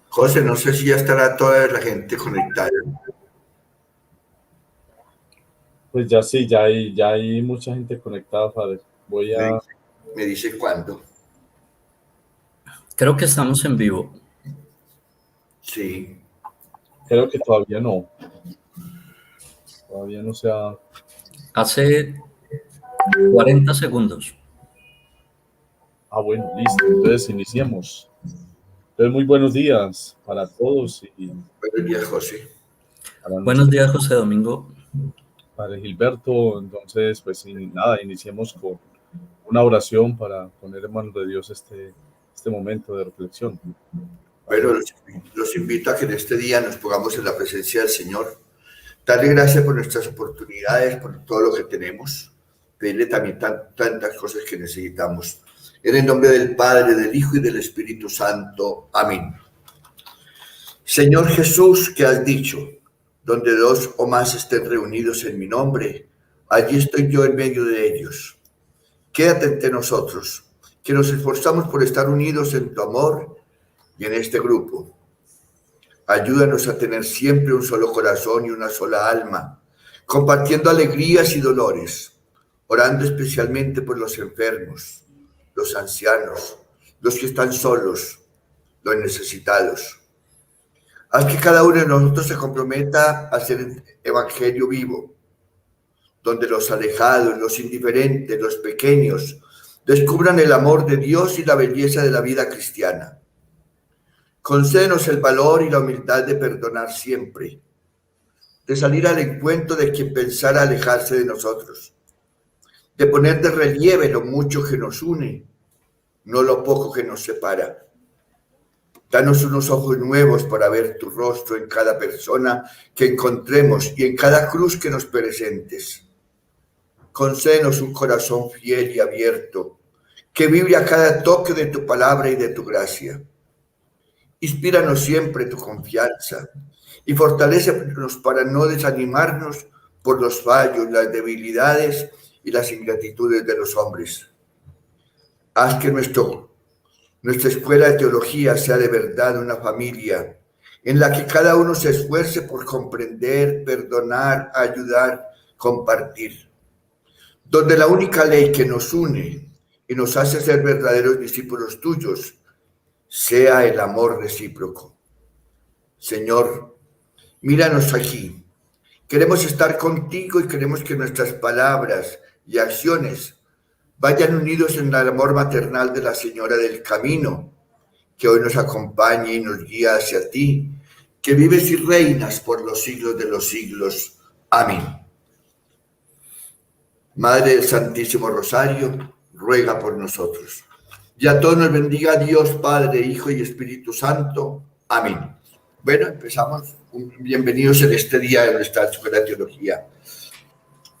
José, no sé si ya estará toda la gente conectada. Pues ya sí, ya hay mucha gente conectada, Fader. Voy Me a, dice, me dice cuándo. Creo que estamos en vivo. Sí. creo que todavía no se ha. Hace 40 segundos. Bueno, listo. Entonces iniciemos. Entonces, muy buenos días para todos y Buenos días, José. para Buenos nuestro días, José Domingo. Padre Gilberto. Entonces, pues sin nada, iniciemos con una oración para poner en manos de Dios este momento de reflexión. Bueno, Padre. los invito a que en este día nos pongamos en la presencia del Señor. Darle gracias por nuestras oportunidades, por todo lo que tenemos. Pedirle también tantas cosas que necesitamos. En el nombre del Padre, del Hijo y del Espíritu Santo. Amén. Señor Jesús, que has dicho, donde dos o más estén reunidos en mi nombre, allí estoy yo en medio de ellos. Quédate entre nosotros, que nos esforzamos por estar unidos en tu amor y en este grupo. Ayúdanos a tener siempre un solo corazón y una sola alma, compartiendo alegrías y dolores, orando especialmente por los enfermos, los ancianos, los que están solos, los necesitados. Haz que cada uno de nosotros se comprometa a hacer evangelio vivo, donde los alejados, los indiferentes, los pequeños, descubran el amor de Dios y la belleza de la vida cristiana. Concédenos el valor y la humildad de perdonar siempre, de salir al encuentro de quien pensara alejarse de nosotros, de poner de relieve lo mucho que nos une, no lo poco que nos separa. Danos unos ojos nuevos para ver tu rostro en cada persona que encontremos y en cada cruz que nos presentes. Concédenos un corazón fiel y abierto, que vibre a cada toque de tu palabra y de tu gracia. Inspíranos siempre tu confianza y fortalécenos para no desanimarnos por los fallos, las debilidades y las ingratitudes de los hombres. Haz que nuestra escuela de teología sea de verdad una familia en la que cada uno se esfuerce por comprender, perdonar, ayudar, compartir. Donde la única ley que nos une y nos hace ser verdaderos discípulos tuyos sea el amor recíproco. Señor, míranos aquí. Queremos estar contigo y queremos que nuestras palabras y acciones vayan unidos en el amor maternal de la Señora del Camino, que hoy nos acompañe y nos guía hacia ti, que vives y reinas por los siglos de los siglos. Amén. Madre del Santísimo Rosario, ruega por nosotros. Y a todos nos bendiga Dios, Padre, Hijo y Espíritu Santo. Amén. Bueno, empezamos. Bienvenidos en este día de nuestra Escuela de Teología.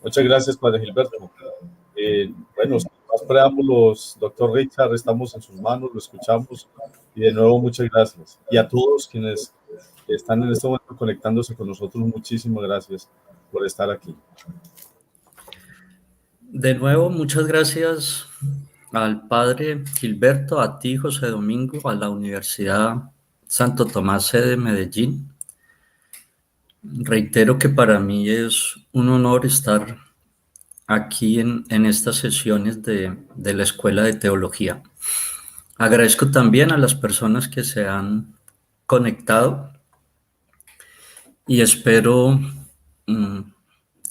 Muchas gracias, Padre Gilberto. Bueno, sin más preámbulos, doctor Richard, estamos en sus manos, lo escuchamos y de nuevo muchas gracias. Y a todos quienes están en este momento conectándose con nosotros, muchísimas gracias por estar aquí. De nuevo, muchas gracias al padre Gilberto, a ti, José Domingo, a la Universidad Santo Tomás de Medellín. Reitero que para mí es un honor estar aquí en estas sesiones de la Escuela de Teología. Agradezco también a las personas que se han conectado y espero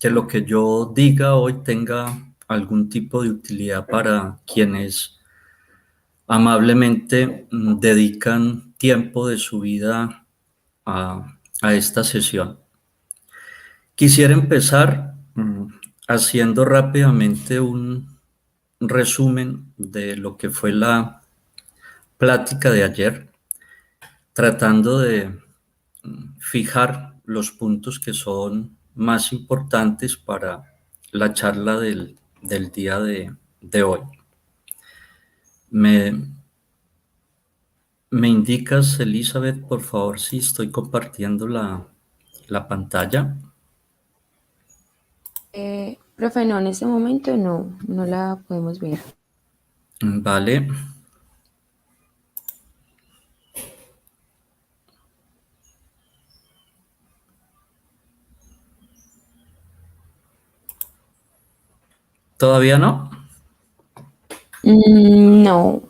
que lo que yo diga hoy tenga algún tipo de utilidad para quienes amablemente dedican tiempo de su vida a esta sesión. Quisiera empezar haciendo rápidamente un resumen de lo que fue la plática de ayer, tratando de fijar los puntos que son más importantes para la charla del día de hoy. Me indicas, Elizabeth, por favor, si estoy compartiendo la pantalla. Profe, no, en este momento no la podemos ver. Vale. ¿Todavía no? No.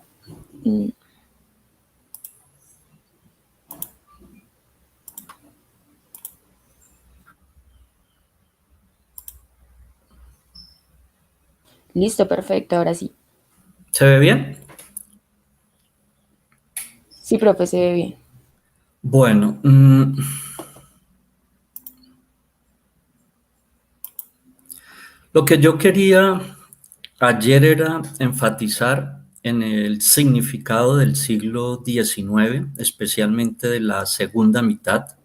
Listo, perfecto, ahora sí. ¿Se ve bien? Sí, profe, se ve bien. Bueno, lo que yo quería ayer era enfatizar en el significado del siglo XIX, especialmente de la segunda mitad,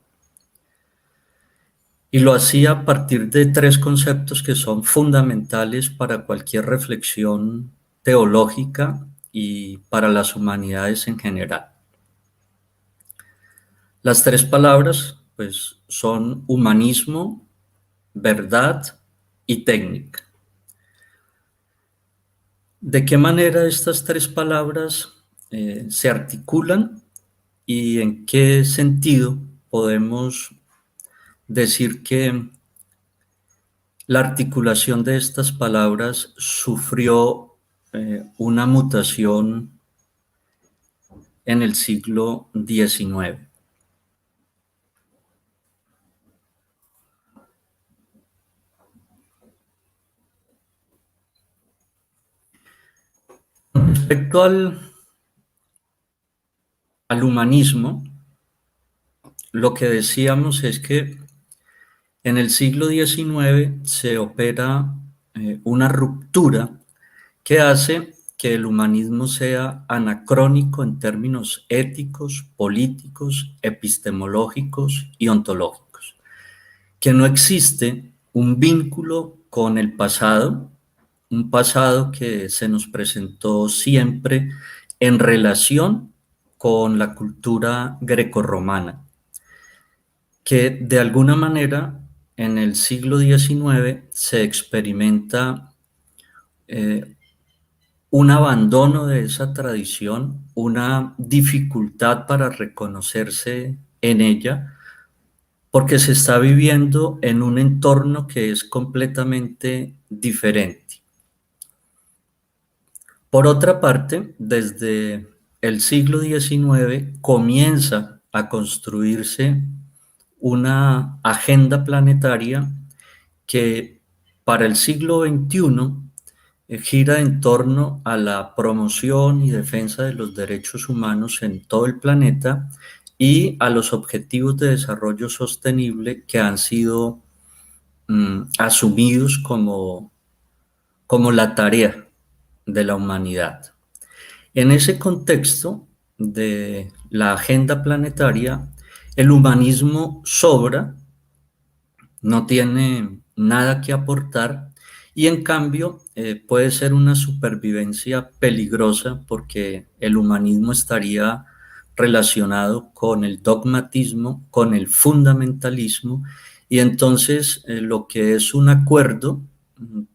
y lo hacía a partir de tres conceptos que son fundamentales para cualquier reflexión teológica y para las humanidades en general. Las tres palabras, pues, son humanismo, verdad y técnica. ¿De qué manera estas tres palabras se articulan y en qué sentido podemos decir que la articulación de estas palabras sufrió una mutación en el siglo XIX? Respecto al humanismo, lo que decíamos es que en el siglo XIX se opera una ruptura que hace que el humanismo sea anacrónico en términos éticos, políticos, epistemológicos y ontológicos, que no existe un vínculo con el pasado, un pasado que se nos presentó siempre en relación con la cultura grecorromana, que de alguna manera en el siglo XIX se experimenta un abandono de esa tradición, una dificultad para reconocerse en ella, porque se está viviendo en un entorno que es completamente diferente. Por otra parte, desde el siglo XIX comienza a construirse una agenda planetaria que para el siglo XXI gira en torno a la promoción y defensa de los derechos humanos en todo el planeta y a los objetivos de desarrollo sostenible que han sido asumidos como la tarea de la humanidad. En ese contexto de la agenda planetaria, el humanismo sobra, no tiene nada que aportar y en cambio puede ser una supervivencia peligrosa porque el humanismo estaría relacionado con el dogmatismo, con el fundamentalismo y entonces lo que es un acuerdo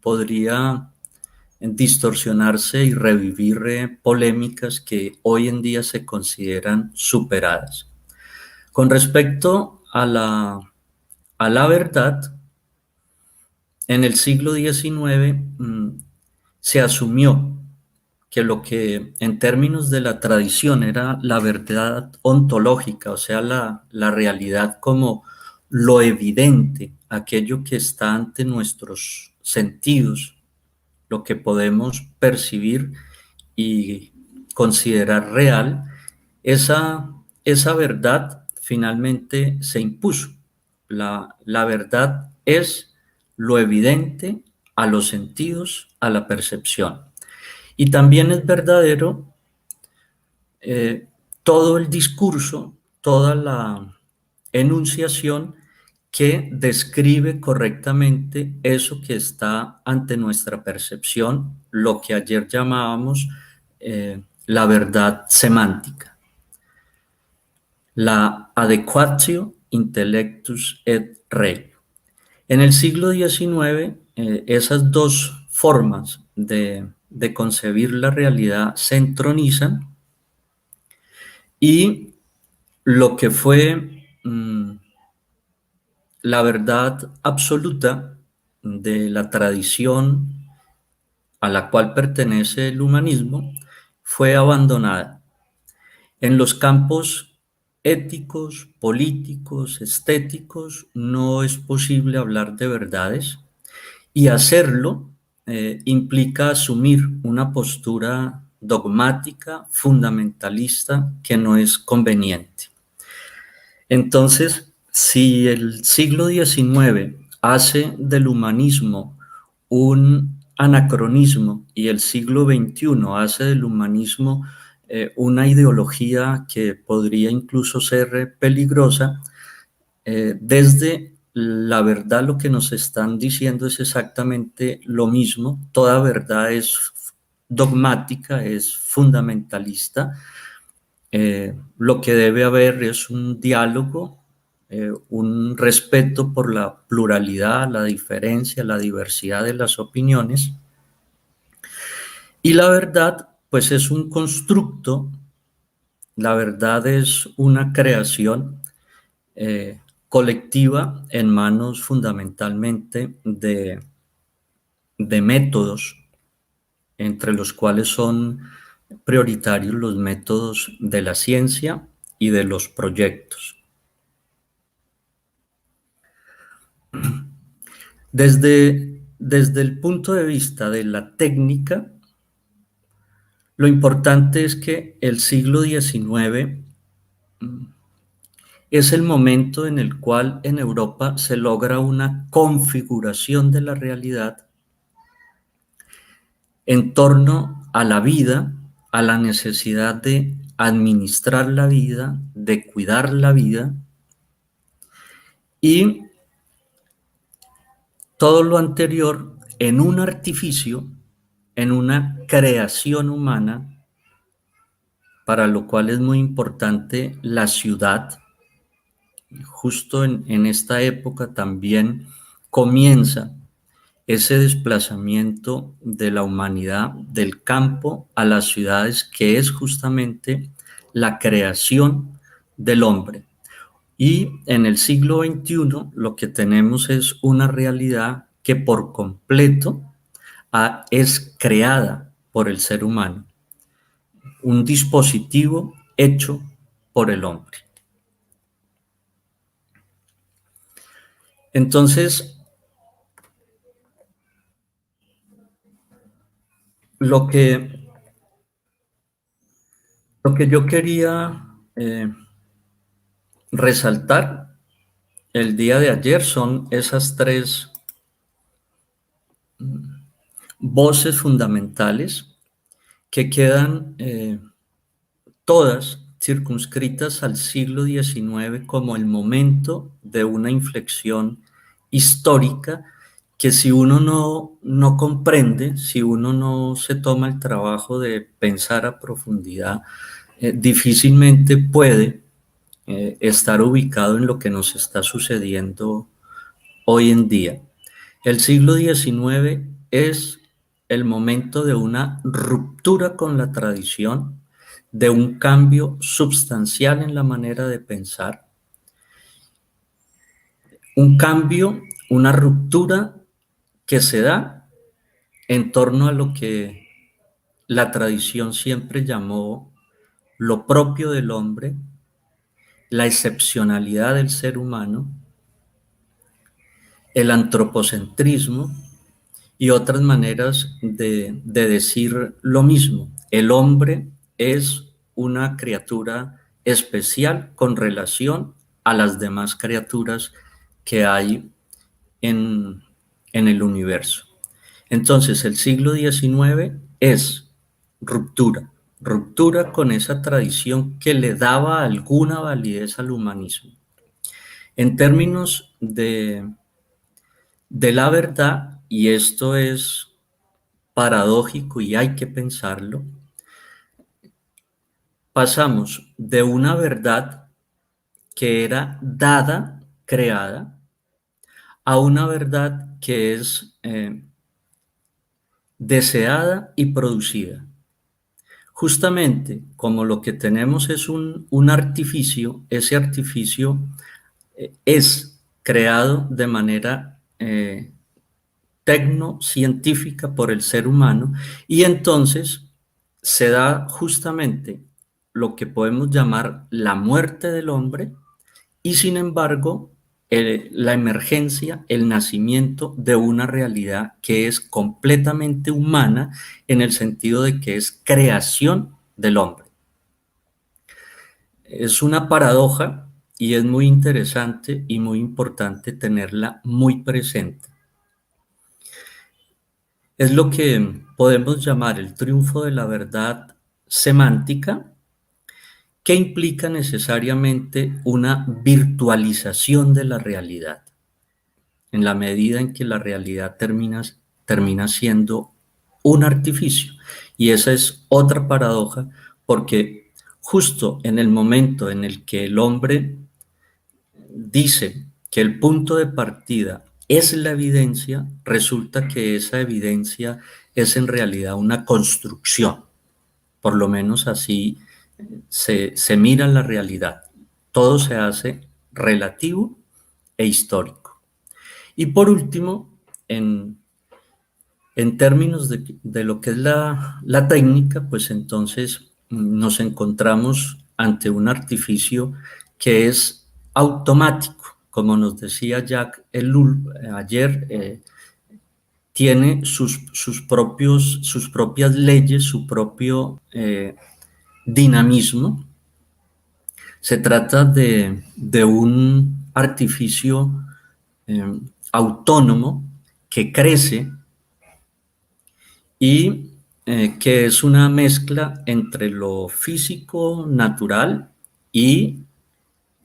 podría distorsionarse y revivir polémicas que hoy en día se consideran superadas. Con respecto a la verdad, en el siglo XIX se asumió que lo que en términos de la tradición era la verdad ontológica, o sea, la realidad como lo evidente, aquello que está ante nuestros sentidos, lo que podemos percibir y considerar real, esa verdad finalmente se impuso. La verdad es lo evidente a los sentidos, a la percepción. Y también es verdadero todo el discurso, toda la enunciación que describe correctamente eso que está ante nuestra percepción, lo que ayer llamábamos la verdad semántica, la adequatio intellectus et rei. En el siglo XIX, esas dos formas de concebir la realidad se entronizan y lo que fue la verdad absoluta de la tradición a la cual pertenece el humanismo fue abandonada. En los campos éticos, políticos, estéticos, no es posible hablar de verdades y hacerlo implica asumir una postura dogmática, fundamentalista, que no es conveniente. Entonces, si el siglo XIX hace del humanismo un anacronismo y el siglo XXI hace del humanismo una ideología que podría incluso ser peligrosa, desde la verdad lo que nos están diciendo es exactamente lo mismo. Toda verdad es dogmática, es fundamentalista. Lo que debe haber es un diálogo, un respeto por la pluralidad, la diferencia, la diversidad de las opiniones. Y la verdad, pues es un constructo, la verdad es una creación colectiva en manos fundamentalmente de métodos, entre los cuales son prioritarios los métodos de la ciencia y de los proyectos. Desde el punto de vista de la técnica, lo importante es que el siglo XIX es el momento en el cual en Europa se logra una configuración de la realidad en torno a la vida, a la necesidad de administrar la vida, de cuidar la vida, y todo lo anterior en un artificio, en una creación humana, para lo cual es muy importante la ciudad. Justo en esta época también comienza ese desplazamiento de la humanidad del campo a las ciudades, que es justamente la creación del hombre. Y en el siglo XXI lo que tenemos es una realidad que por completo es creada por el ser humano, un dispositivo hecho por el hombre. Entonces, lo que yo quería resaltar el día de ayer son esas tres voces fundamentales que quedan todas circunscritas al siglo XIX como el momento de una inflexión histórica que si uno no comprende, si uno no se toma el trabajo de pensar a profundidad, difícilmente puede estar ubicado en lo que nos está sucediendo hoy en día. El siglo XIX es el momento de una ruptura con la tradición, de un cambio sustancial en la manera de pensar, un cambio, una ruptura que se da en torno a lo que la tradición siempre llamó lo propio del hombre, la excepcionalidad del ser humano, el antropocentrismo y otras maneras de decir lo mismo. El hombre es una criatura especial con relación a las demás criaturas que hay en el universo. Entonces, el siglo XIX es ruptura, ruptura con esa tradición que le daba alguna validez al humanismo. En términos de la verdad, y esto es paradójico y hay que pensarlo, pasamos de una verdad que era dada, creada, a una verdad que es deseada y producida. Justamente como lo que tenemos es un artificio, ese artificio es creado de manera tecnocientífica por el ser humano, y entonces se da justamente lo que podemos llamar la muerte del hombre, y sin embargo la emergencia, el nacimiento de una realidad que es completamente humana en el sentido de que es creación del hombre. Es una paradoja y es muy interesante y muy importante tenerla muy presente. Es lo que podemos llamar el triunfo de la verdad semántica, que implica necesariamente una virtualización de la realidad, en la medida en que la realidad termina siendo un artificio. Y esa es otra paradoja, porque justo en el momento en el que el hombre dice que el punto de partida es la evidencia, resulta que esa evidencia es en realidad una construcción. Por lo menos así se mira la realidad. Todo se hace relativo e histórico. Y por último, en términos de lo que es la técnica, pues entonces nos encontramos ante un artificio que es automático. Como nos decía Jacques Ellul ayer, tiene sus propias leyes, su propio dinamismo. Se trata de un artificio autónomo que crece y que es una mezcla entre lo físico, natural, y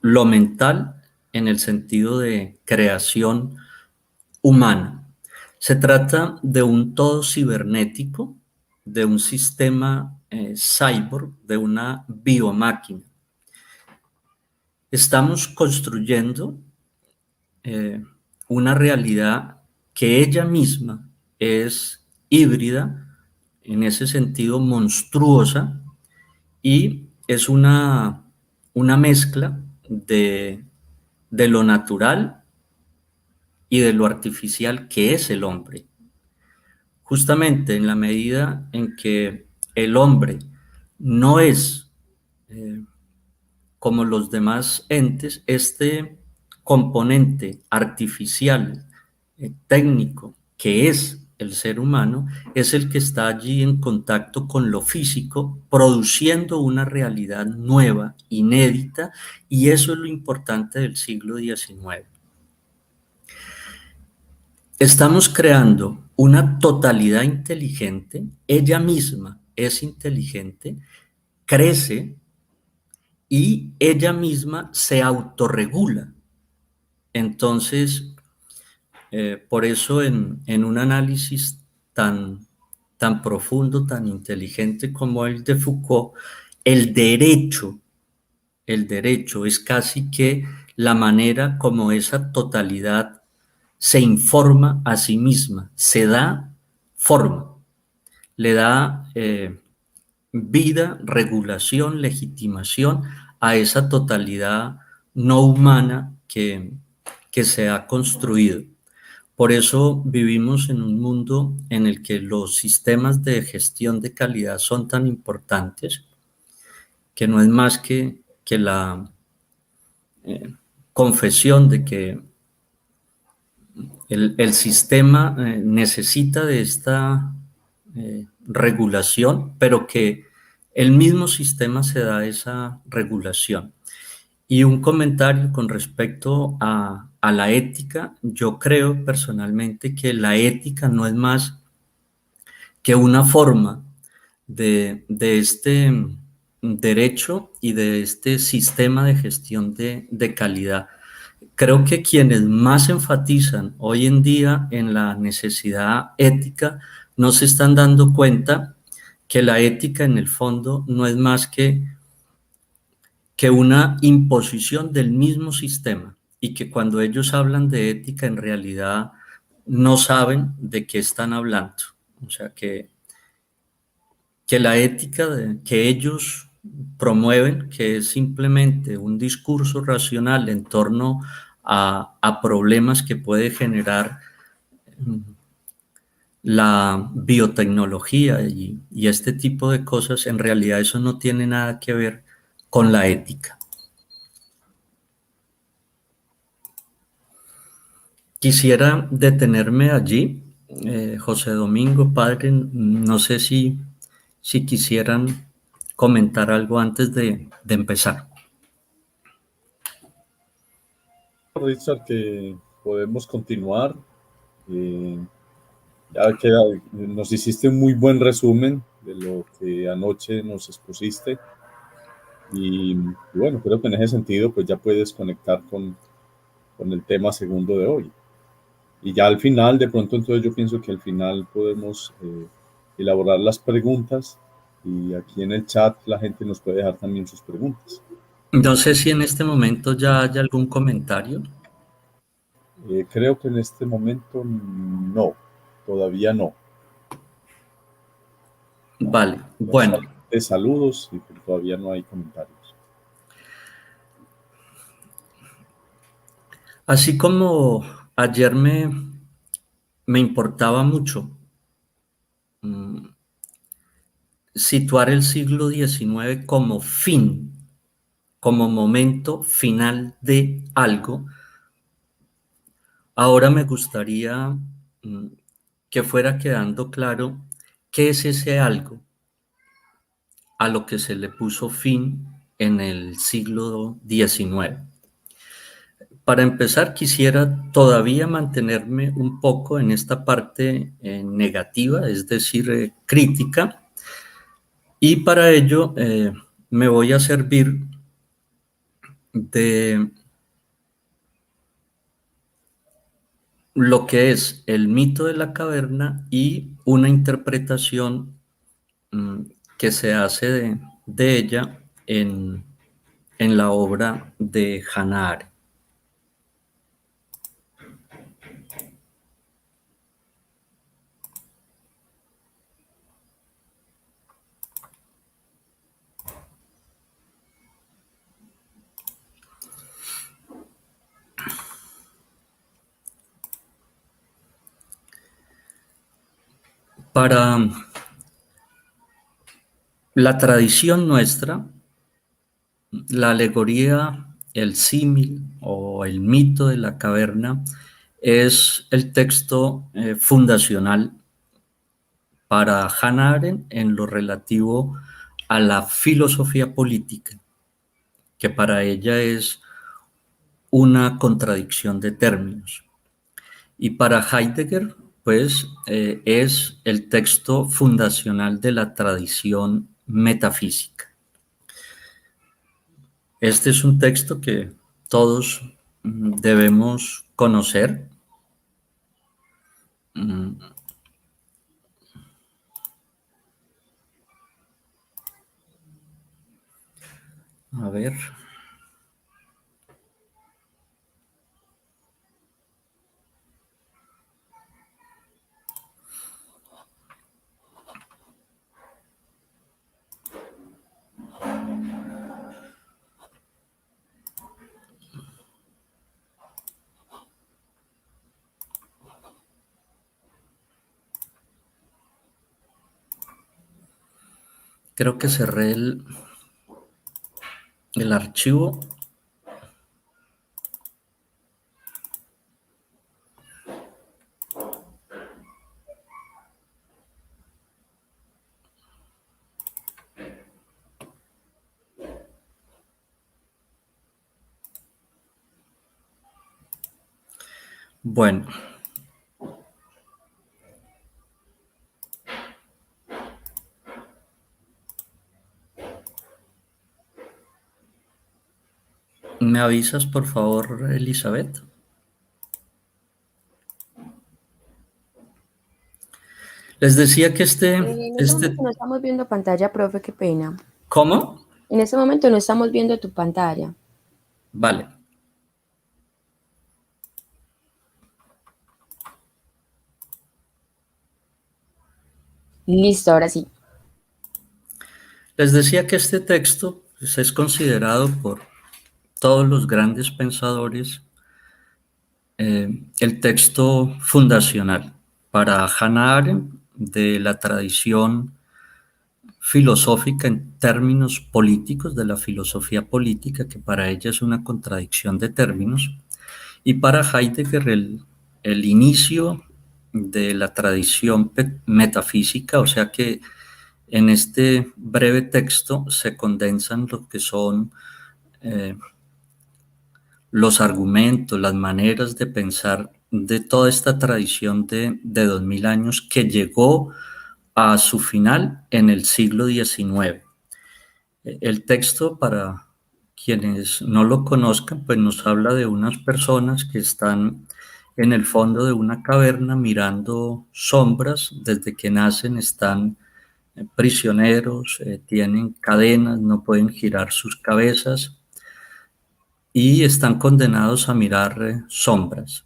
lo mental en el sentido de creación humana. Se trata de un todo cibernético, de un sistema cyborg, de una biomáquina. Estamos construyendo una realidad que ella misma es híbrida, en ese sentido monstruosa, y es una mezcla de lo natural y de lo artificial que es el hombre. Justamente en la medida en que el hombre no es como los demás entes, este componente artificial, técnico, que es el ser humano, es el que está allí en contacto con lo físico, produciendo una realidad nueva, inédita, y eso es lo importante del siglo XIX. Estamos creando una totalidad inteligente, ella misma es inteligente, crece y ella misma se autorregula. Entonces, por eso en un análisis tan profundo, tan inteligente como el de Foucault, el derecho es casi que la manera como esa totalidad se informa a sí misma, se da forma, le da vida, regulación, legitimación a esa totalidad no humana que se ha construido. Por eso vivimos en un mundo en el que los sistemas de gestión de calidad son tan importantes, que no es más que la confesión de que el sistema necesita de esta regulación, pero que el mismo sistema se da esa regulación. Y un comentario con respecto a la ética. Yo creo personalmente que la ética no es más que una forma de este derecho y de este sistema de gestión de calidad. Creo que quienes más enfatizan hoy en día en la necesidad ética no se están dando cuenta que la ética en el fondo no es más que una imposición del mismo sistema. y que cuando ellos hablan de ética en realidad no saben de qué están hablando. O sea, que la ética que ellos promueven, que es simplemente un discurso racional en torno a problemas que puede generar la biotecnología y este tipo de cosas, en realidad eso no tiene nada que ver con la ética. Quisiera detenerme allí, José Domingo, padre, no sé si quisieran comentar algo antes de empezar. Richard, que podemos continuar. Ya queda, nos hiciste un muy buen resumen de lo que anoche nos expusiste y bueno, creo que en ese sentido pues ya puedes conectar con el tema segundo de hoy. Y ya al final, de pronto entonces yo pienso que al final podemos elaborar las preguntas y aquí en el chat la gente nos puede dejar también sus preguntas. No sé si en este momento ya hay algún comentario. Creo que en este momento no, todavía no. Vale, bueno. De saludos y todavía no hay comentarios. Así como ayer me importaba mucho situar el siglo XIX como fin, como momento final de algo, ahora me gustaría que fuera quedando claro qué es ese algo a lo que se le puso fin en el siglo XIX. Para empezar, quisiera todavía mantenerme un poco en esta parte negativa, es decir, crítica, y para ello me voy a servir de lo que es el mito de la caverna y una interpretación que se hace de ella en la obra de Hannah Arendt. Para la tradición nuestra, la alegoría, el símil o el mito de la caverna es el texto fundacional para Hannah Arendt en lo relativo a la filosofía política, que para ella es una contradicción de términos. Y para Heidegger, pues, es el texto fundacional de la tradición metafísica. Este es un texto que todos debemos conocer. A ver. Creo que cerré el archivo. Bueno. ¿Me avisas, por favor, Elizabeth? Les decía que En ese momento no estamos viendo pantalla, profe, qué pena. ¿Cómo? En ese momento no estamos viendo tu pantalla. Vale. Listo, ahora sí. Les decía que este texto pues, es considerado por todos los grandes pensadores el texto fundacional para Hannah Arendt de la tradición filosófica en términos políticos, de la filosofía política, que para ella es una contradicción de términos, y para Heidegger el inicio de la tradición metafísica, o sea que en este breve texto se condensan lo que son eh, los argumentos, las maneras de pensar de toda esta tradición de 2000 años que llegó a su final en el siglo XIX. El texto, para quienes no lo conozcan, pues nos habla de unas personas que están en el fondo de una caverna mirando sombras, desde que nacen están prisioneros, tienen cadenas, no pueden girar sus cabezas y están condenados a mirar sombras.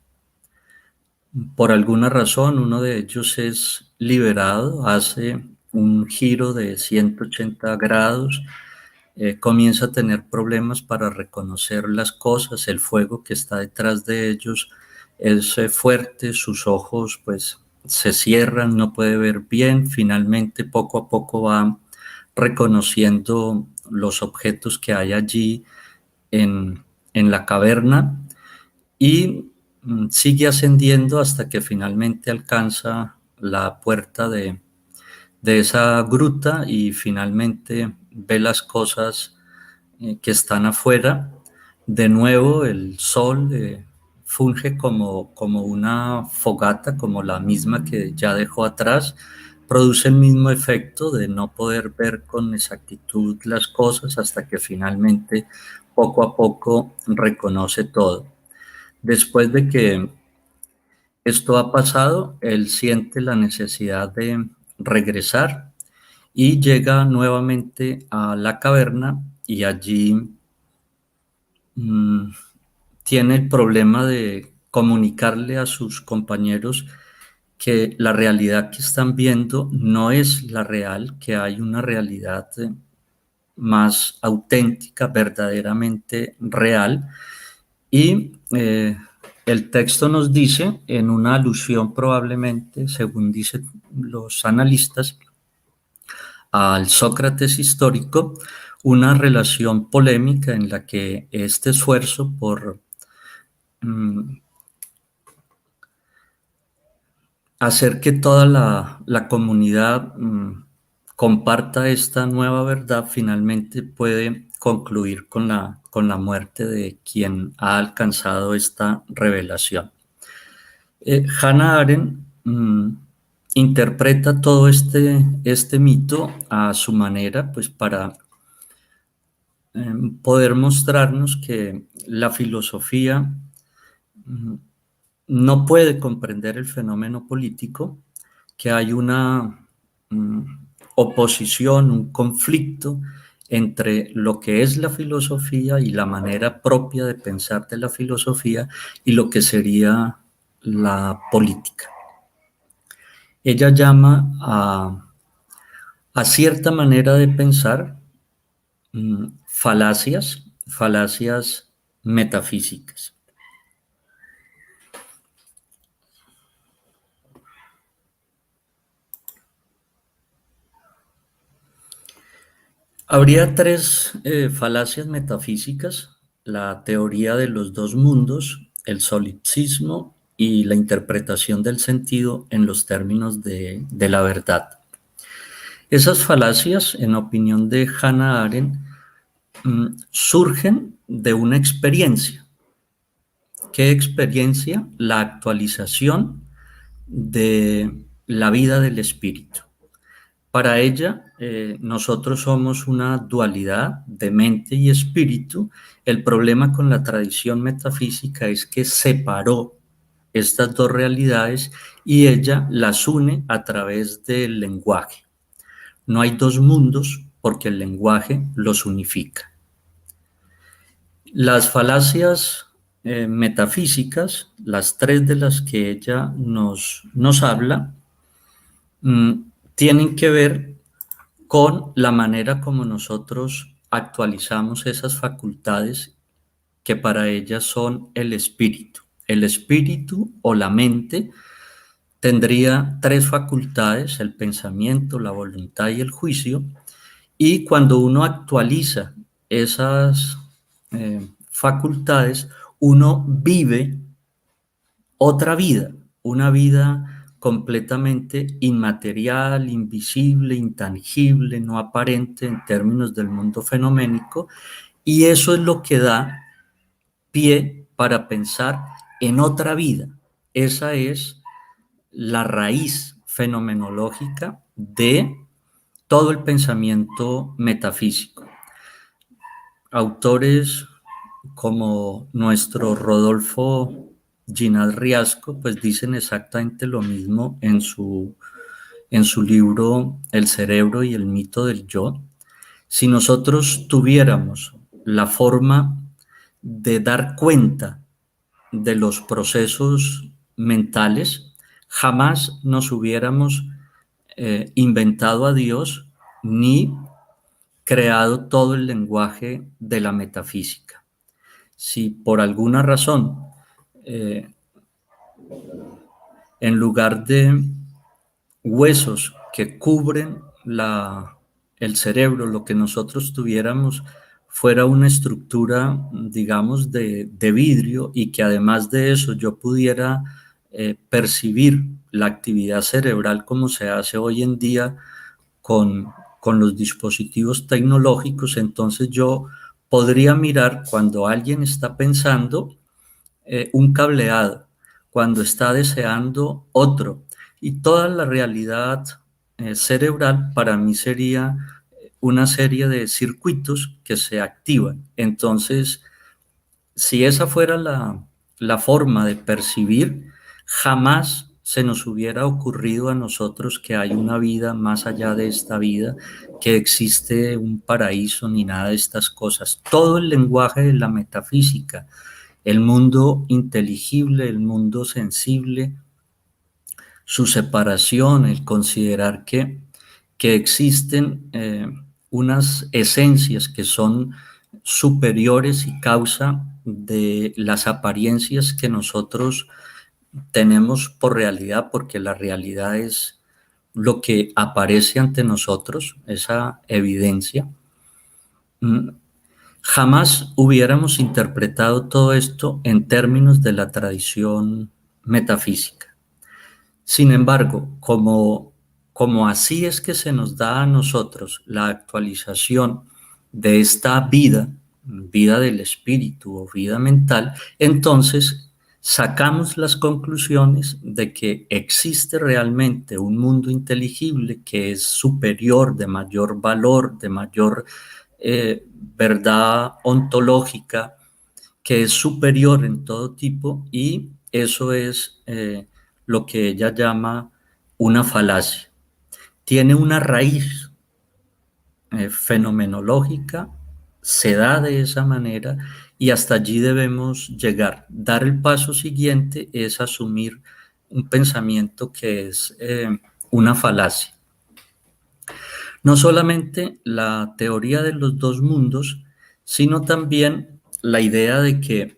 Por alguna razón, uno de ellos es liberado, hace un giro de 180 grados, comienza a tener problemas para reconocer las cosas, el fuego que está detrás de ellos es fuerte, sus ojos pues se cierran, no puede ver bien, finalmente poco a poco va reconociendo los objetos que hay allí en la caverna y sigue ascendiendo hasta que finalmente alcanza la puerta de esa gruta y finalmente ve las cosas que están afuera. De nuevo el sol funge como una fogata, como la misma que ya dejó atrás, produce el mismo efecto de no poder ver con exactitud las cosas hasta que finalmente poco a poco reconoce todo. Después de que esto ha pasado, él siente la necesidad de regresar y llega nuevamente a la caverna y allí tiene el problema de comunicarle a sus compañeros que la realidad que están viendo no es la real, que hay una realidad más auténtica, verdaderamente real. Y el texto nos dice, en una alusión probablemente, según dicen los analistas, al Sócrates histórico, una relación polémica en la que este esfuerzo por hacer que toda la comunidad comparta esta nueva verdad finalmente puede concluir con la muerte de quien ha alcanzado esta revelación. Hannah Arendt interpreta todo este mito a su manera, pues para poder mostrarnos que la filosofía no puede comprender el fenómeno político, que hay una oposición, un conflicto entre lo que es la filosofía y la manera propia de pensar de la filosofía y lo que sería la política. Ella llama a cierta manera de pensar falacias metafísicas. Habría tres falacias metafísicas: la teoría de los dos mundos, el solipsismo y la interpretación del sentido en los términos de la verdad. Esas falacias, en opinión de Hannah Arendt, surgen de una experiencia. ¿Qué experiencia? La actualización de la vida del espíritu. Para ella, nosotros somos una dualidad de mente y espíritu. El problema con la tradición metafísica es que separó estas dos realidades y ella las une a través del lenguaje. No hay dos mundos porque el lenguaje los unifica. Las falacias metafísicas, las tres de las que ella nos habla, tienen que ver con la manera como nosotros actualizamos esas facultades que para ellas son el espíritu. El espíritu o la mente tendría tres facultades: el pensamiento, la voluntad y el juicio. Y cuando uno actualiza esas facultades, uno vive otra vida, una vida completamente inmaterial, invisible, intangible, no aparente en términos del mundo fenoménico, y eso es lo que da pie para pensar en otra vida. Esa es la raíz fenomenológica de todo el pensamiento metafísico. Autores como nuestro Rodolfo Ginás Riasco, pues dicen exactamente lo mismo en su libro El cerebro y el mito del yo. Si nosotros tuviéramos la forma de dar cuenta de los procesos mentales, jamás nos hubiéramos inventado a Dios ni creado todo el lenguaje de la metafísica. Si por alguna razón, en lugar de huesos que cubren el cerebro, lo que nosotros tuviéramos fuera una estructura, digamos, de vidrio, y que además de eso yo pudiera percibir la actividad cerebral como se hace hoy en día con los dispositivos tecnológicos, entonces yo podría mirar cuando alguien está pensando un cableado, cuando está deseando otro, y toda la realidad cerebral para mí sería una serie de circuitos que se activan. Entonces, si esa fuera la forma de percibir, jamás se nos hubiera ocurrido a nosotros que hay una vida más allá de esta vida, que existe un paraíso, ni nada de estas cosas. Todo el lenguaje de la metafísica, el mundo inteligible, el mundo sensible, su separación, el considerar que existen unas esencias que son superiores y causa de las apariencias que nosotros tenemos por realidad, porque la realidad es lo que aparece ante nosotros, esa evidencia. Jamás hubiéramos interpretado todo esto en términos de la tradición metafísica. Sin embargo, como así es que se nos da a nosotros la actualización de esta vida del espíritu o vida mental, entonces sacamos las conclusiones de que existe realmente un mundo inteligible que es superior, de mayor valor, de mayor verdad ontológica, que es superior en todo tipo, y eso es lo que ella llama una falacia. Tiene una raíz fenomenológica, se da de esa manera, y hasta allí debemos llegar. Dar el paso siguiente es asumir un pensamiento que es una falacia. No solamente la teoría de los dos mundos, sino también la idea de que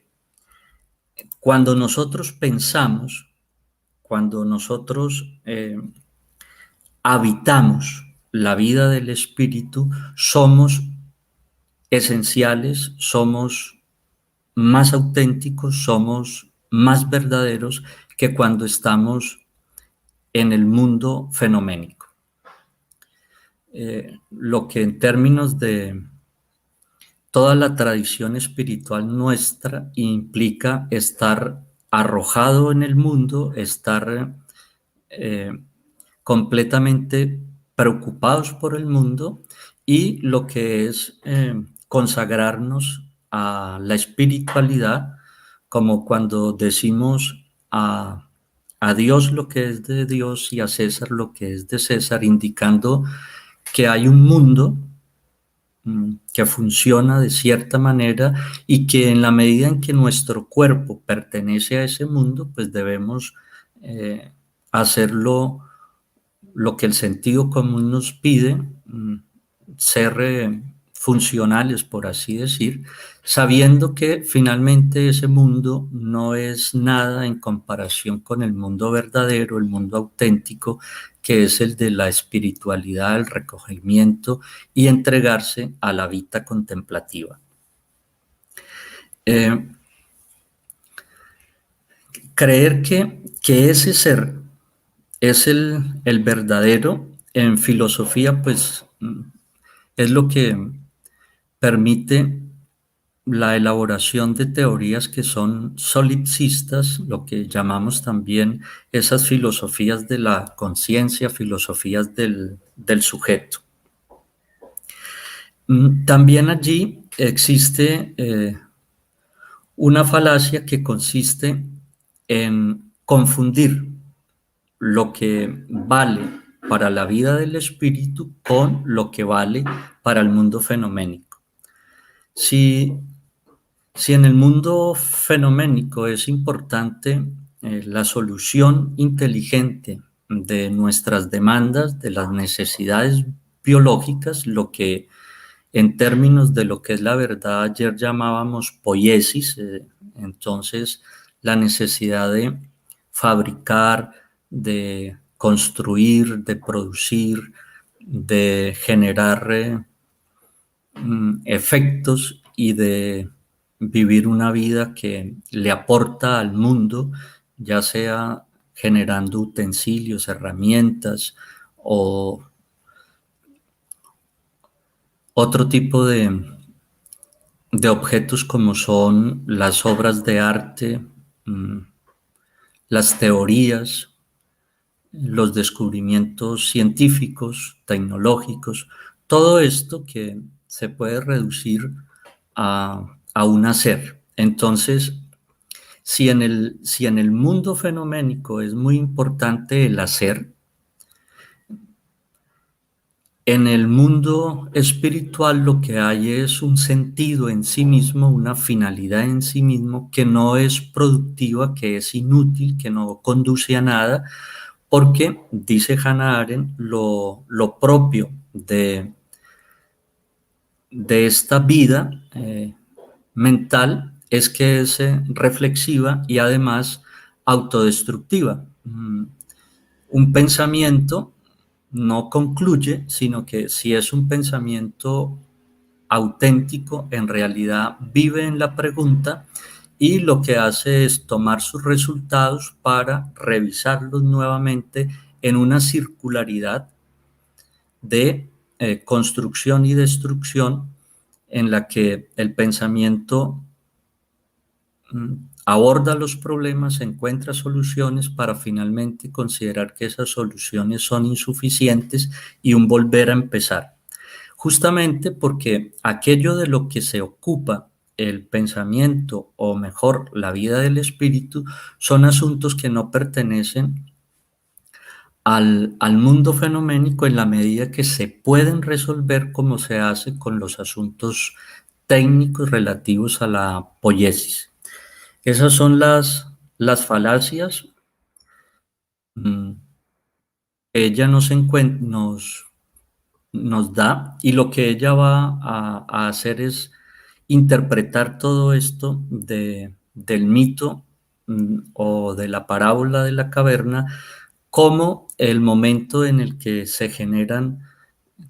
cuando nosotros pensamos, cuando nosotros habitamos la vida del espíritu, somos esenciales, somos más auténticos, somos más verdaderos que cuando estamos en el mundo fenoménico. Lo que en términos de toda la tradición espiritual nuestra implica estar arrojado en el mundo, estar completamente preocupados por el mundo, y lo que es consagrarnos a la espiritualidad, como cuando decimos a Dios lo que es de Dios y a César lo que es de César, indicando que hay un mundo que funciona de cierta manera, y que en la medida en que nuestro cuerpo pertenece a ese mundo, pues debemos hacerlo lo que el sentido común nos pide, ser funcionales, por así decir, sabiendo que finalmente ese mundo no es nada en comparación con el mundo verdadero, el mundo auténtico, que es el de la espiritualidad, el recogimiento y entregarse a la vida contemplativa. Creer que ese ser es el verdadero, en filosofía, pues es lo que permite la elaboración de teorías que son solipsistas, lo que llamamos también esas filosofías de la conciencia, filosofías del sujeto. También allí existe una falacia que consiste en confundir lo que vale para la vida del espíritu con lo que vale para el mundo fenoménico. Si en el mundo fenoménico es importante la solución inteligente de nuestras demandas, de las necesidades biológicas, lo que en términos de lo que es la verdad ayer llamábamos poiesis, entonces la necesidad de fabricar, de construir, de producir, de generar efectos y de vivir una vida que le aporta al mundo, ya sea generando utensilios, herramientas o otro tipo de objetos como son las obras de arte, las teorías, los descubrimientos científicos, tecnológicos, todo esto que se puede reducir a un hacer. Entonces, si en el mundo fenoménico es muy importante el hacer, en el mundo espiritual lo que hay es un sentido en sí mismo, una finalidad en sí mismo que no es productiva, que es inútil, que no conduce a nada, porque, dice Hannah Arendt, lo propio de esta vida mental es que es reflexiva y además autodestructiva. Un pensamiento no concluye, sino que si es un pensamiento auténtico, en realidad vive en la pregunta y lo que hace es tomar sus resultados para revisarlos nuevamente en una circularidad de construcción y destrucción en la que el pensamiento aborda los problemas, encuentra soluciones para finalmente considerar que esas soluciones son insuficientes y un volver a empezar. Justamente porque aquello de lo que se ocupa el pensamiento, o mejor, la vida del espíritu, son asuntos que no pertenecen al mundo fenoménico en la medida que se pueden resolver como se hace con los asuntos técnicos relativos a la poiesis. Esas son las falacias. Ella nos da, y lo que ella va a hacer es interpretar todo esto del mito o de la parábola de la caverna como el momento en el que se generan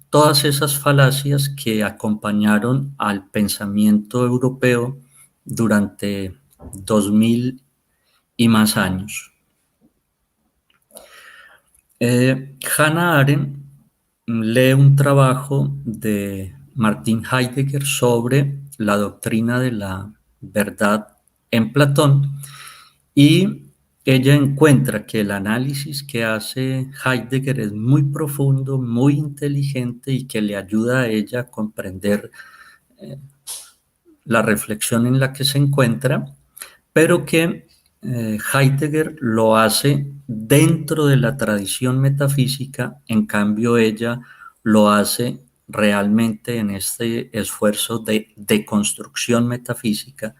todas esas falacias que acompañaron al pensamiento europeo durante 2000 y más años. Hannah Arendt lee un trabajo de Martin Heidegger sobre la doctrina de la verdad en Platón, y ella encuentra que el análisis que hace Heidegger es muy profundo, muy inteligente y que le ayuda a ella a comprender la reflexión en la que se encuentra, pero que Heidegger lo hace dentro de la tradición metafísica, en cambio ella lo hace realmente en este esfuerzo de deconstrucción metafísica,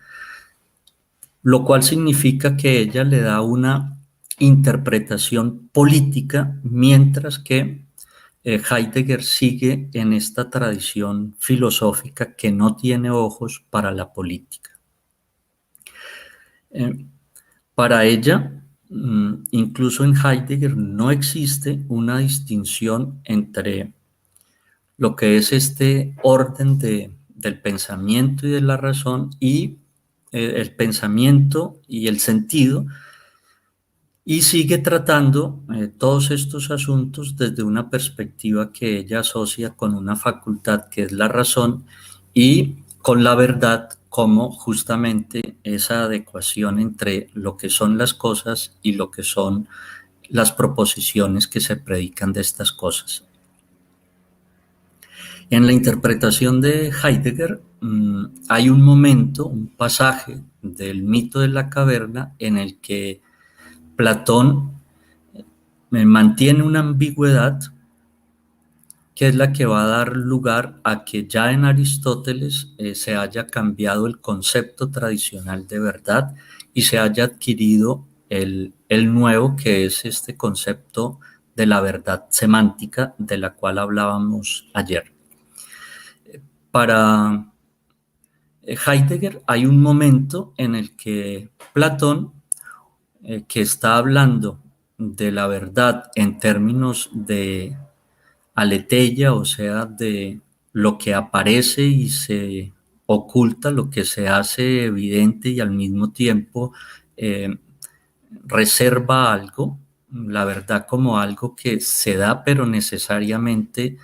lo cual significa que ella le da una interpretación política, mientras que Heidegger sigue en esta tradición filosófica que no tiene ojos para la política. Para ella, incluso en Heidegger no existe una distinción entre lo que es este orden del pensamiento y de la razón y el pensamiento y el sentido, y sigue tratando todos estos asuntos desde una perspectiva que ella asocia con una facultad que es la razón y con la verdad como justamente esa adecuación entre lo que son las cosas y lo que son las proposiciones que se predican de estas cosas. En la interpretación de Heidegger hay un momento, un pasaje del mito de la caverna en el que Platón mantiene una ambigüedad que es la que va a dar lugar a que ya en Aristóteles se haya cambiado el concepto tradicional de verdad y se haya adquirido el nuevo, que es este concepto de la verdad semántica de la cual hablábamos ayer. Para Heidegger hay un momento en el que Platón, que está hablando de la verdad en términos de aletheia, o sea, de lo que aparece y se oculta, lo que se hace evidente y al mismo tiempo reserva algo, la verdad como algo que se da, pero necesariamente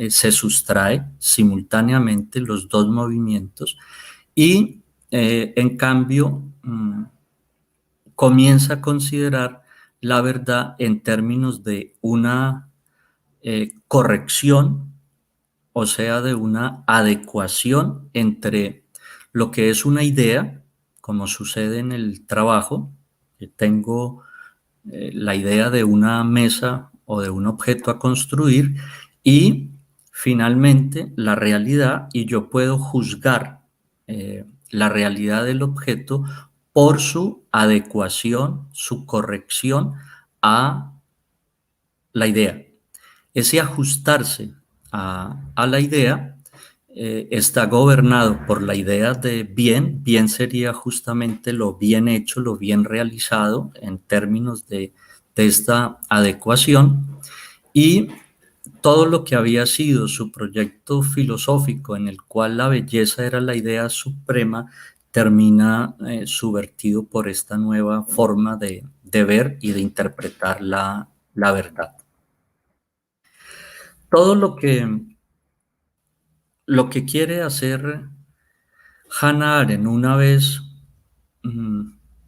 se sustrae simultáneamente los dos movimientos y en cambio comienza a considerar la verdad en términos de una corrección, o sea, de una adecuación entre lo que es una idea, como sucede en el trabajo, que tengo la idea de una mesa o de un objeto a construir, y finalmente la realidad, y yo puedo juzgar la realidad del objeto por su adecuación, su corrección a la idea. Ese ajustarse a la idea está gobernado por la idea de bien. Bien sería justamente lo bien hecho, lo bien realizado en términos de esta adecuación, y todo lo que había sido su proyecto filosófico en el cual la belleza era la idea suprema termina subvertido por esta nueva forma de ver y de interpretar la verdad. Todo lo que quiere hacer Hannah Arendt una vez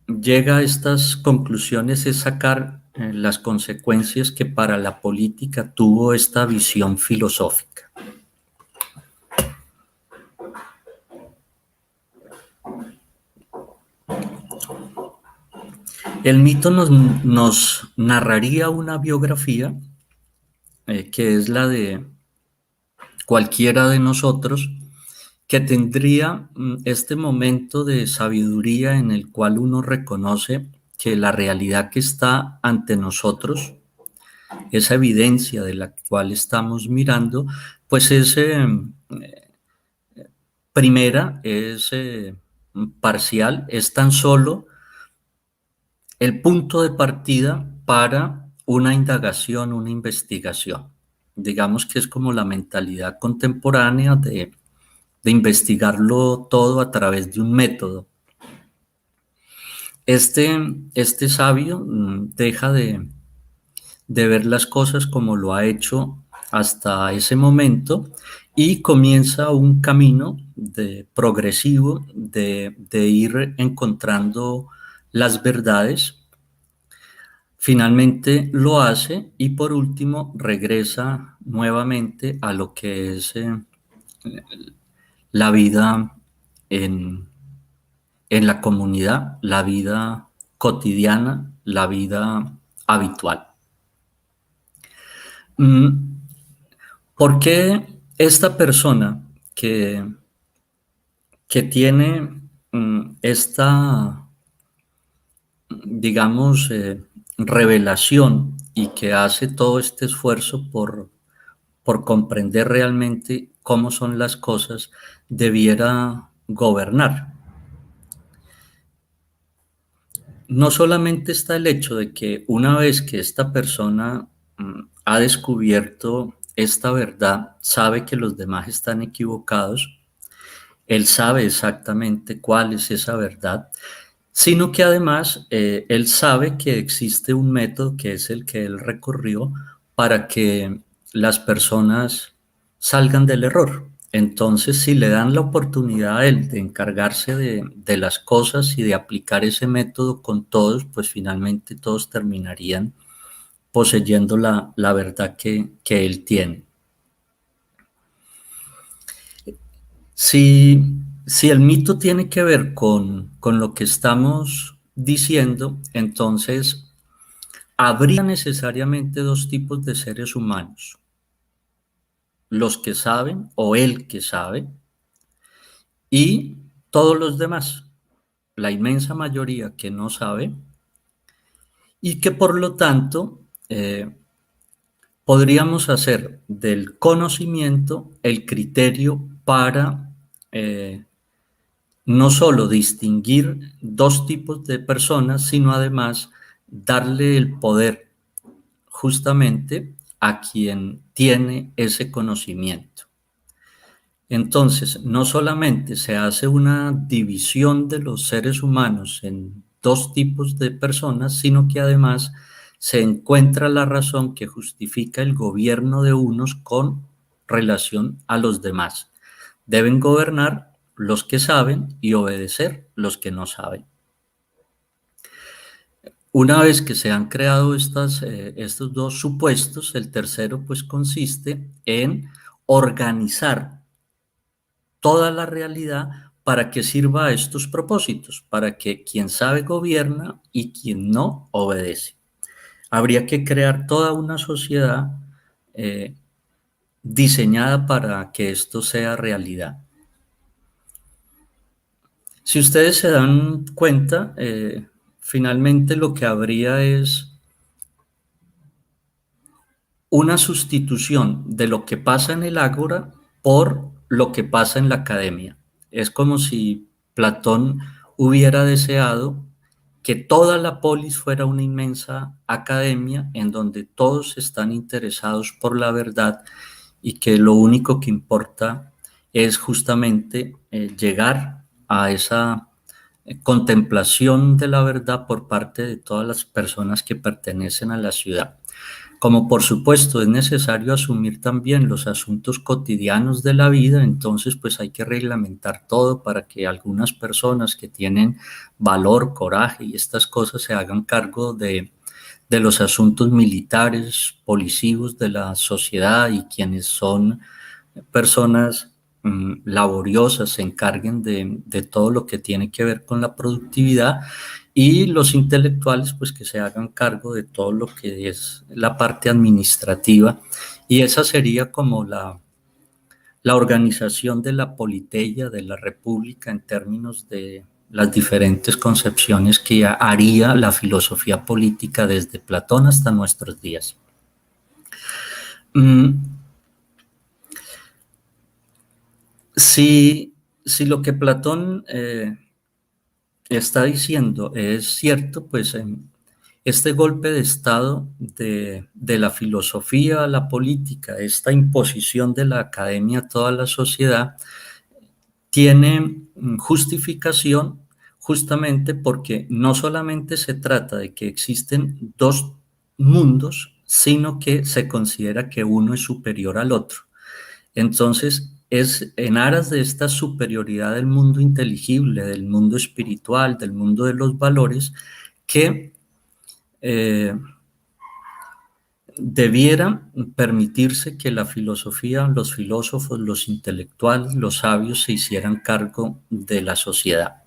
llega a estas conclusiones es sacar las consecuencias que para la política tuvo esta visión filosófica. El mito nos narraría una biografía que es la de cualquiera de nosotros, que tendría este momento de sabiduría en el cual uno reconoce que la realidad que está ante nosotros, esa evidencia de la cual estamos mirando, pues es primera, es parcial, es tan solo el punto de partida para una indagación, una investigación. Digamos que es como la mentalidad contemporánea de investigarlo todo a través de un método. Este sabio deja de ver las cosas como lo ha hecho hasta ese momento y comienza un camino progresivo de ir encontrando las verdades. Finalmente lo hace y por último regresa nuevamente a lo que es la vida en la comunidad, la vida cotidiana, la vida habitual. ¿Por qué esta persona que tiene esta, digamos, revelación y que hace todo este esfuerzo por comprender realmente cómo son las cosas, debiera gobernar. No solamente está el hecho de que una vez que esta persona ha descubierto esta verdad, sabe que los demás están equivocados, él sabe exactamente cuál es esa verdad, sino que además él sabe que existe un método que es el que él recorrió para que las personas salgan del error. Entonces, si le dan la oportunidad a él de encargarse de las cosas y de aplicar ese método con todos, pues finalmente todos terminarían poseyendo la verdad que él tiene. Si el mito tiene que ver con lo que estamos diciendo, entonces habría necesariamente dos tipos de seres humanos: los que saben o el que sabe y todos los demás, la inmensa mayoría que no sabe y que por lo tanto podríamos hacer del conocimiento el criterio para no solo distinguir dos tipos de personas, sino además darle el poder justamente a quien tiene ese conocimiento. Entonces, no solamente se hace una división de los seres humanos en dos tipos de personas, sino que además se encuentra la razón que justifica el gobierno de unos con relación a los demás. Deben gobernar los que saben y obedecer los que no saben. Una vez que se han creado estos dos supuestos, el tercero pues consiste en organizar toda la realidad para que sirva a estos propósitos, para que quien sabe gobierna y quien no obedece. Habría que crear toda una sociedad diseñada para que esto sea realidad. Si ustedes se dan cuenta, finalmente lo que habría es una sustitución de lo que pasa en el ágora por lo que pasa en la academia. Es como si Platón hubiera deseado que toda la polis fuera una inmensa academia en donde todos están interesados por la verdad y que lo único que importa es justamente llegar a esa contemplación de la verdad por parte de todas las personas que pertenecen a la ciudad. Como por supuesto es necesario asumir también los asuntos cotidianos de la vida, entonces pues hay que reglamentar todo para que algunas personas que tienen valor, coraje y estas cosas se hagan cargo de los asuntos militares, policivos de la sociedad, y quienes son personas laboriosas se encarguen de todo lo que tiene que ver con la productividad, y los intelectuales pues que se hagan cargo de todo lo que es la parte administrativa, y esa sería como la organización de la politeia, de la república, en términos de las diferentes concepciones que haría la filosofía política desde Platón hasta nuestros días. Si lo que Platón está diciendo es cierto, pues este golpe de estado de la filosofía a la política, esta imposición de la academia a toda la sociedad, tiene justificación justamente porque no solamente se trata de que existen dos mundos, sino que se considera que uno es superior al otro. Entonces, es en aras de esta superioridad del mundo inteligible, del mundo espiritual, del mundo de los valores, que debiera permitirse que la filosofía, los filósofos, los intelectuales, los sabios se hicieran cargo de la sociedad.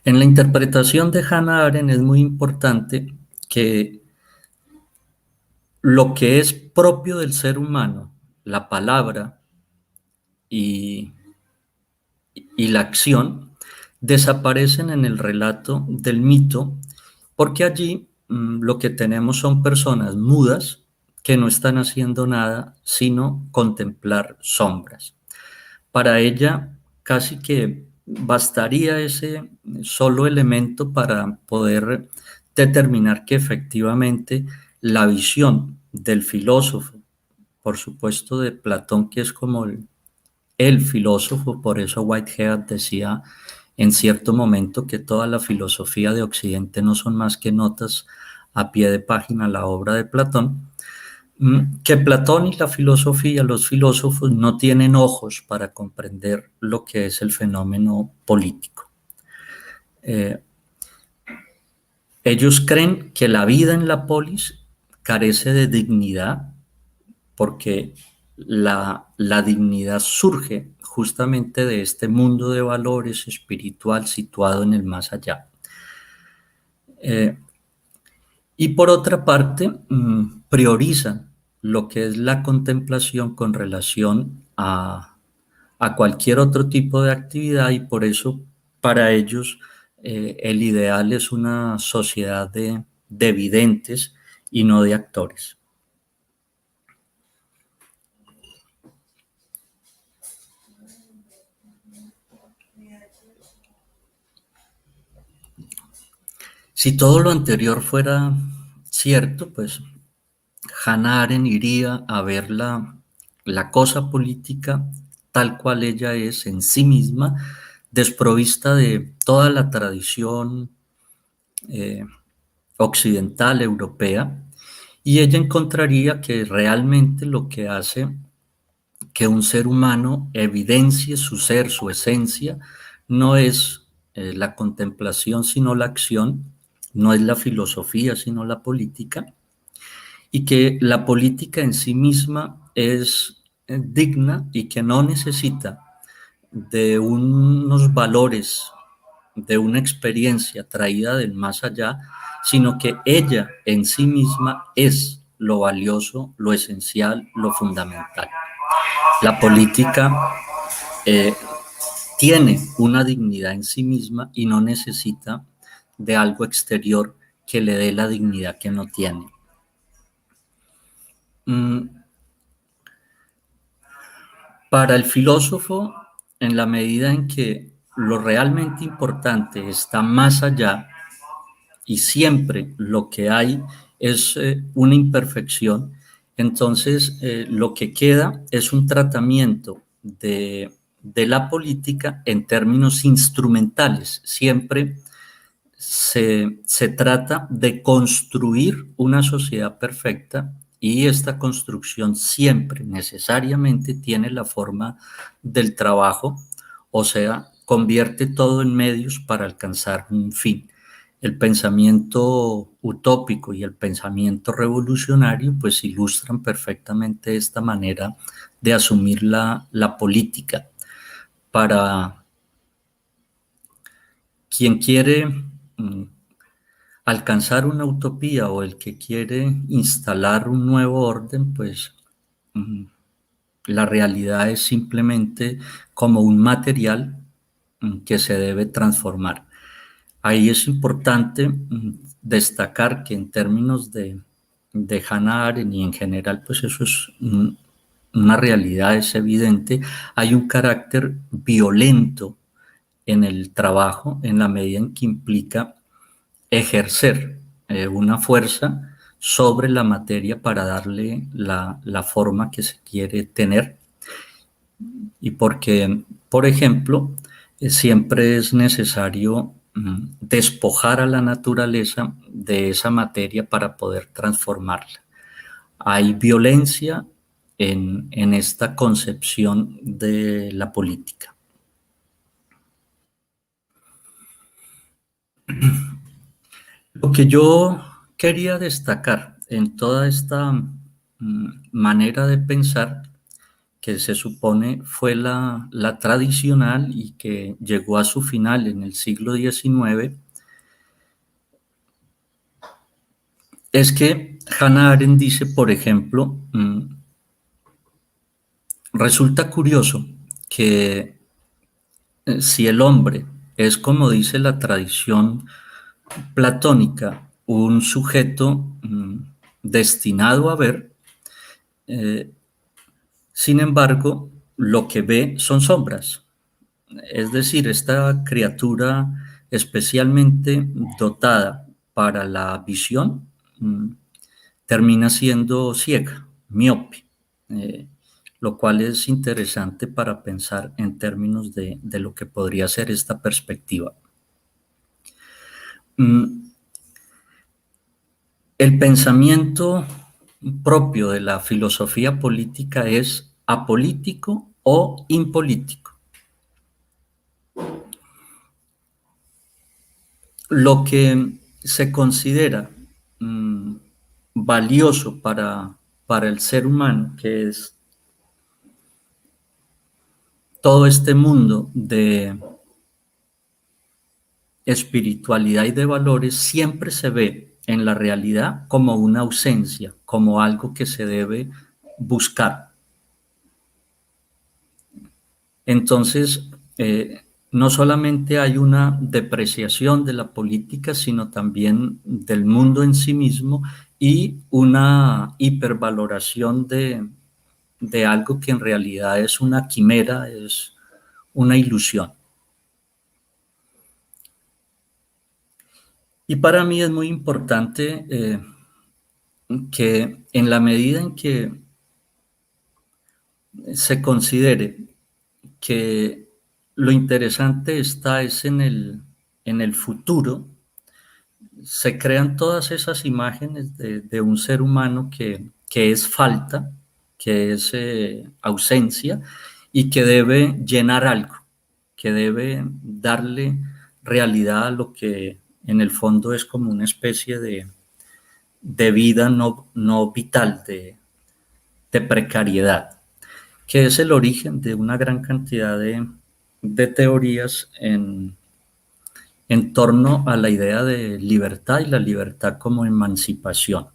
En la interpretación de Hannah Arendt es muy importante que lo que es propio del ser humano, la palabra y la acción, desaparecen en el relato del mito porque allí lo que tenemos son personas mudas que no están haciendo nada sino contemplar sombras. Para ella casi que bastaría ese solo elemento para poder determinar que efectivamente la visión del filósofo, por supuesto de Platón, que es como el filósofo, por eso Whitehead decía en cierto momento que toda la filosofía de Occidente no son más que notas a pie de página la obra de Platón, que Platón y la filosofía, los filósofos, no tienen ojos para comprender lo que es el fenómeno político. Ellos creen que la vida en la polis carece de dignidad porque la dignidad surge justamente de este mundo de valores espiritual situado en el más allá. Y por otra parte, priorizan lo que es la contemplación con relación a cualquier otro tipo de actividad, y por eso para ellos el ideal es una sociedad de videntes y no de actores. Si todo lo anterior fuera cierto, pues Hannah Arendt iría a ver la cosa política tal cual ella es en sí misma, desprovista de toda la tradición occidental, europea, y ella encontraría que realmente lo que hace que un ser humano evidencie su ser, su esencia, no es la contemplación sino la acción, no es la filosofía sino la política, y que la política en sí misma es digna y que no necesita de unos valores, de una experiencia traída del más allá, sino que ella en sí misma es lo valioso, lo esencial, lo fundamental. La política tiene una dignidad en sí misma y no necesita de algo exterior que le dé la dignidad que no tiene. Para el filósofo, en la medida en que lo realmente importante está más allá y siempre lo que hay es una imperfección, entonces lo que queda es un tratamiento de la política en términos instrumentales. Siempre se trata de construir una sociedad perfecta, y esta construcción siempre necesariamente tiene la forma del trabajo, o sea, convierte todo en medios para alcanzar un fin. El pensamiento utópico y el pensamiento revolucionario pues ilustran perfectamente esta manera de asumir la política. Para quien quiere alcanzar una utopía o el que quiere instalar un nuevo orden, pues la realidad es simplemente como un material que se debe transformar. Ahí es importante destacar que en términos de Hannah Arendt y en general, pues eso es una realidad, es evidente, hay un carácter violento en el trabajo en la medida en que implica ejercer una fuerza sobre la materia para darle la forma que se quiere tener, y porque, por ejemplo, siempre es necesario despojar a la naturaleza de esa materia para poder transformarla. Hay violencia en esta concepción de la política. Lo que yo quería destacar en toda esta manera de pensar, que se supone fue la tradicional y que llegó a su final en el siglo XIX, es que Hannah Arendt dice, por ejemplo, resulta curioso que si el hombre es, como dice la tradición platónica, un sujeto destinado a ver. Sin embargo, lo que ve son sombras. Es decir, esta criatura especialmente dotada para la visión termina siendo ciega, miope, lo cual es interesante para pensar en términos de lo que podría ser esta perspectiva. El pensamiento propio de la filosofía política es apolítico o impolítico. Lo que se considera valioso para el ser humano, que es todo este mundo de espiritualidad y de valores, siempre se ve en la realidad como una ausencia, como algo que se debe buscar. Entonces, no solamente hay una depreciación de la política, sino también del mundo en sí mismo y una hipervaloración de algo que en realidad es una quimera, es una ilusión. Y para mí es muy importante que en la medida en que se considere que lo interesante está es en el futuro, se crean todas esas imágenes de un ser humano que es falta, que es ausencia y que debe llenar algo, que debe darle realidad a lo que en el fondo es como una especie de vida no vital, de precariedad, que es el origen de una gran cantidad de teorías en torno a la idea de libertad y la libertad como emancipación.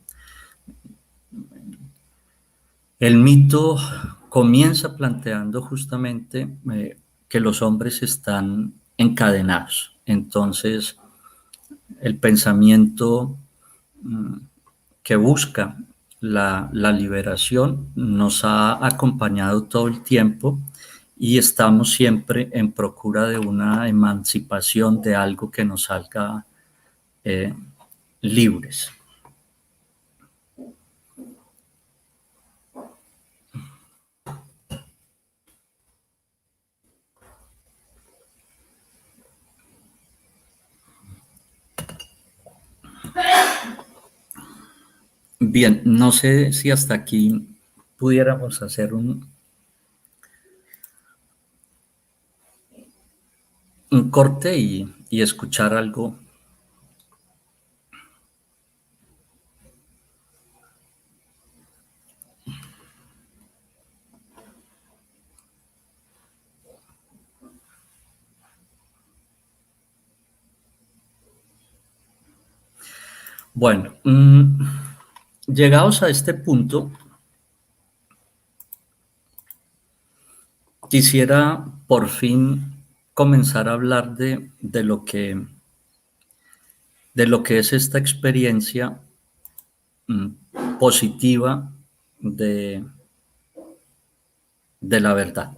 El mito comienza planteando justamente que los hombres están encadenados. Entonces, el pensamiento que busca la liberación nos ha acompañado todo el tiempo y estamos siempre en procura de una emancipación, de algo que nos haga libres. Bien, no sé si hasta aquí pudiéramos hacer un corte y escuchar algo. Bueno, llegados a este punto, quisiera por fin comenzar a hablar de lo que es esta experiencia positiva de la verdad.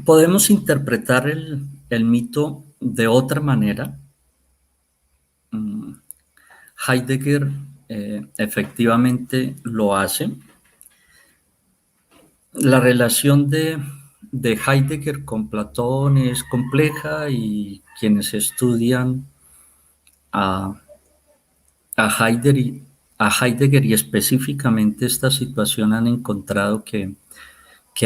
Podemos interpretar el mito de otra manera. Heidegger efectivamente lo hace. La relación de Heidegger con Platón es compleja y quienes estudian a Heidegger y específicamente esta situación han encontrado que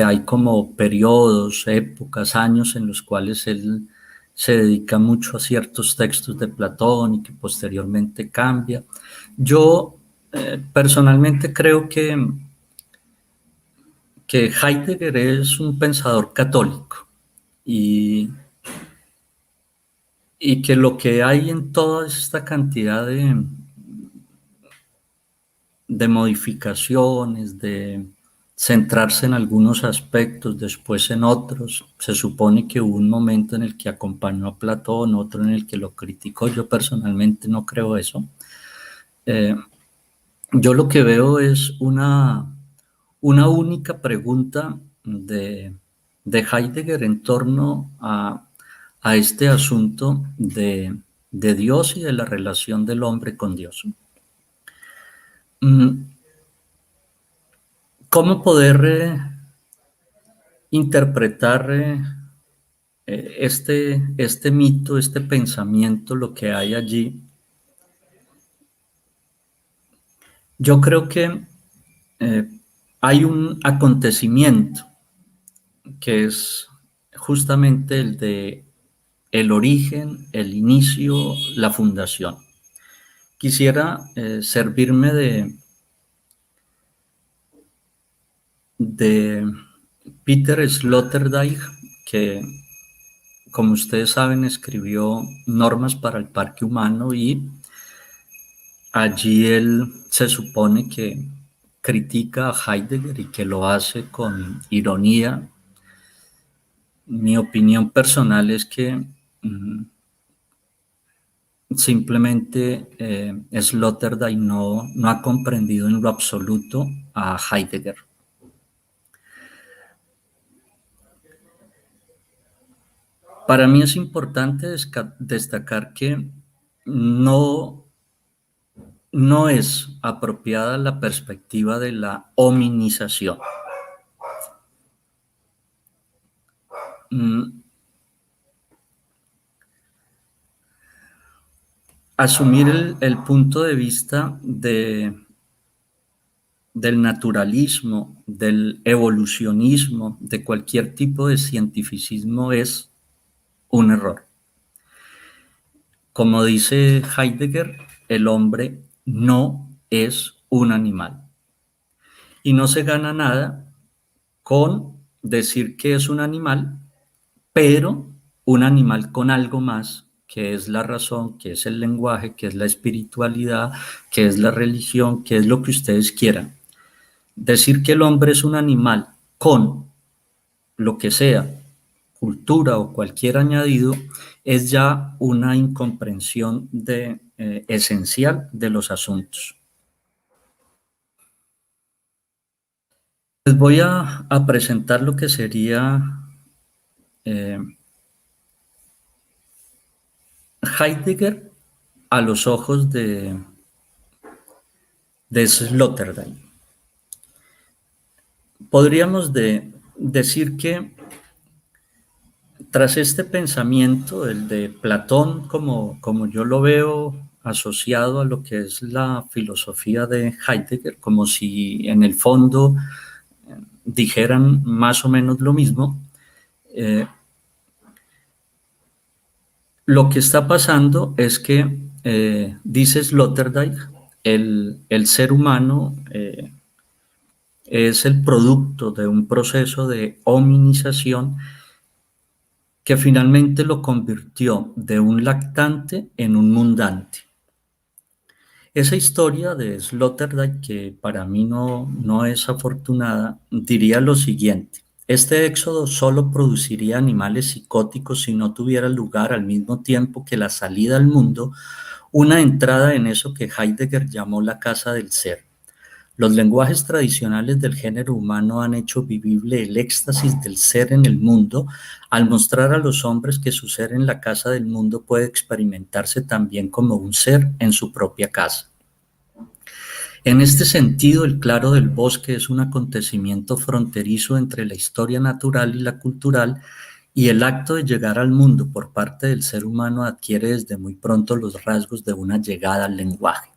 hay como periodos, épocas, años en los cuales él se dedica mucho a ciertos textos de Platón y que posteriormente cambia. Yo Personalmente creo que Heidegger es un pensador católico y, y que lo que hay en toda esta cantidad de modificaciones, de centrarse en algunos aspectos, después en otros. Se supone que hubo un momento en el que acompañó a Platón, otro en el que lo criticó. Yo personalmente no creo eso. Yo lo que veo es una única pregunta de Heidegger en torno a este asunto de Dios y de la relación del hombre con Dios. ¿Cómo poder interpretar este mito, este pensamiento, lo que hay allí? Yo creo que hay un acontecimiento que es justamente el de el origen, el inicio, la fundación. Quisiera servirme de Peter Sloterdijk, que, como ustedes saben, escribió Normas para el Parque Humano, y allí él se supone que critica a Heidegger y que lo hace con ironía. Mi opinión personal es que simplemente Sloterdijk no ha comprendido en lo absoluto a Heidegger. Para mí es importante destacar que no es apropiada la perspectiva de la hominización. Asumir el punto de vista del naturalismo, del evolucionismo, de cualquier tipo de cientificismo es un error. Como dice Heidegger, el hombre no es un animal. Y no se gana nada con decir que es un animal, pero un animal con algo más, que es la razón, que es el lenguaje, que es la espiritualidad, que es la religión, que es lo que ustedes quieran. Decir que el hombre es un animal con lo que sea, cultura o cualquier añadido, es ya una incomprensión esencial de los asuntos. Les voy a presentar lo que sería Heidegger a los ojos de Sloterdijk. Podríamos decir que tras este pensamiento, el de Platón, como yo lo veo asociado a lo que es la filosofía de Heidegger, como si en el fondo dijeran más o menos lo mismo, lo que está pasando es que, dice Sloterdijk, el ser humano es el producto de un proceso de hominización que finalmente lo convirtió de un lactante en un mundante. Esa historia de Sloterdijk, que para mí no es afortunada, diría lo siguiente: este éxodo solo produciría animales psicóticos si no tuviera lugar al mismo tiempo que la salida al mundo, una entrada en eso que Heidegger llamó la casa del ser. Los lenguajes tradicionales del género humano han hecho vivible el éxtasis del ser en el mundo, al mostrar a los hombres que su ser en la casa del mundo puede experimentarse también como un ser en su propia casa. En este sentido, el claro del bosque es un acontecimiento fronterizo entre la historia natural y la cultural, y el acto de llegar al mundo por parte del ser humano adquiere desde muy pronto los rasgos de una llegada al lenguaje.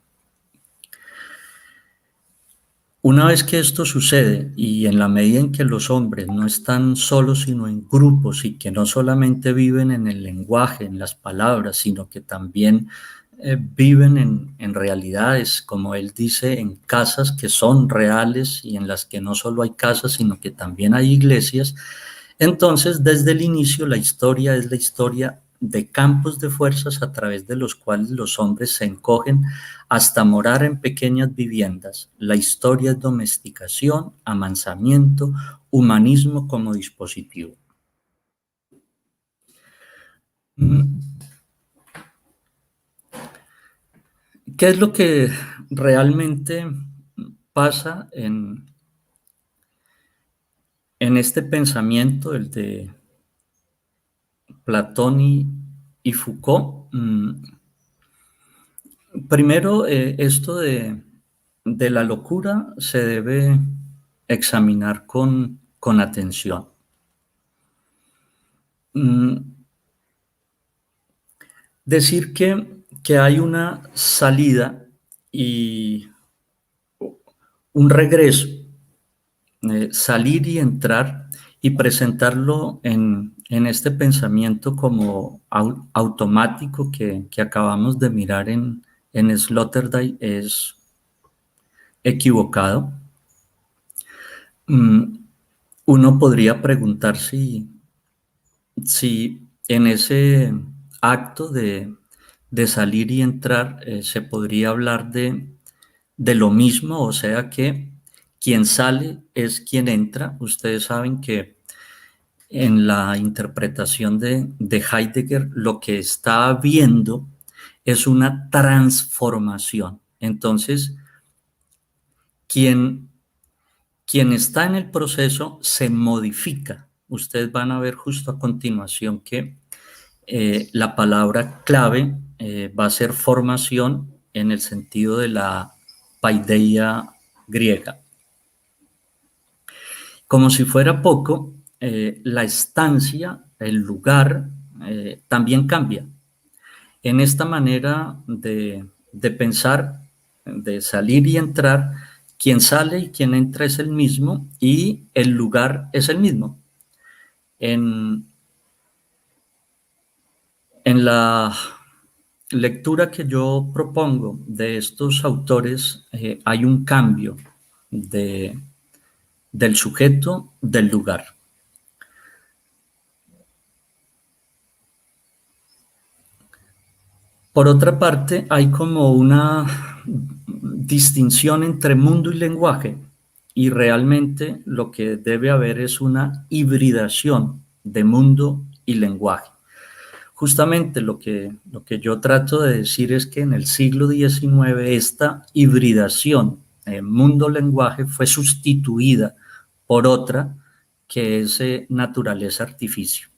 Una vez que esto sucede, y en la medida en que los hombres no están solos sino en grupos, y que no solamente viven en el lenguaje, en las palabras, sino que también viven en realidades, como él dice, en casas que son reales y en las que no solo hay casas, sino que también hay iglesias. Entonces, desde el inicio, la historia es la historia de campos de fuerzas a través de los cuales los hombres se encogen hasta morar en pequeñas viviendas. La historia es domesticación, amansamiento, humanismo como dispositivo. ¿Qué es lo que realmente pasa en este pensamiento, el de Platón y Foucault? Primero, esto de la locura se debe examinar con atención. Decir que hay una salida y un regreso, salir y entrar y presentarlo en este pensamiento como automático que acabamos de mirar en Sloterdijk es equivocado. Uno podría preguntar si en ese acto de salir y entrar se podría hablar de lo mismo, o sea que quien sale es quien entra. Ustedes saben que en la interpretación de Heidegger lo que está habiendo es una transformación. Entonces, quien está en el proceso se modifica. Ustedes van a ver justo a continuación que la palabra clave va a ser formación en el sentido de la paideia griega. Como si fuera poco, la estancia, el lugar, también cambia. En esta manera de pensar, de salir y entrar, quien sale y quien entra es el mismo y el lugar es el mismo. En la lectura que yo propongo de estos autores hay un cambio del sujeto, del lugar. Por otra parte, hay como una distinción entre mundo y lenguaje, y realmente lo que debe haber es una hibridación de mundo y lenguaje. Justamente lo que yo trato de decir es que en el siglo XIX esta hibridación mundo-lenguaje fue sustituida por otra que es naturaleza-artificio.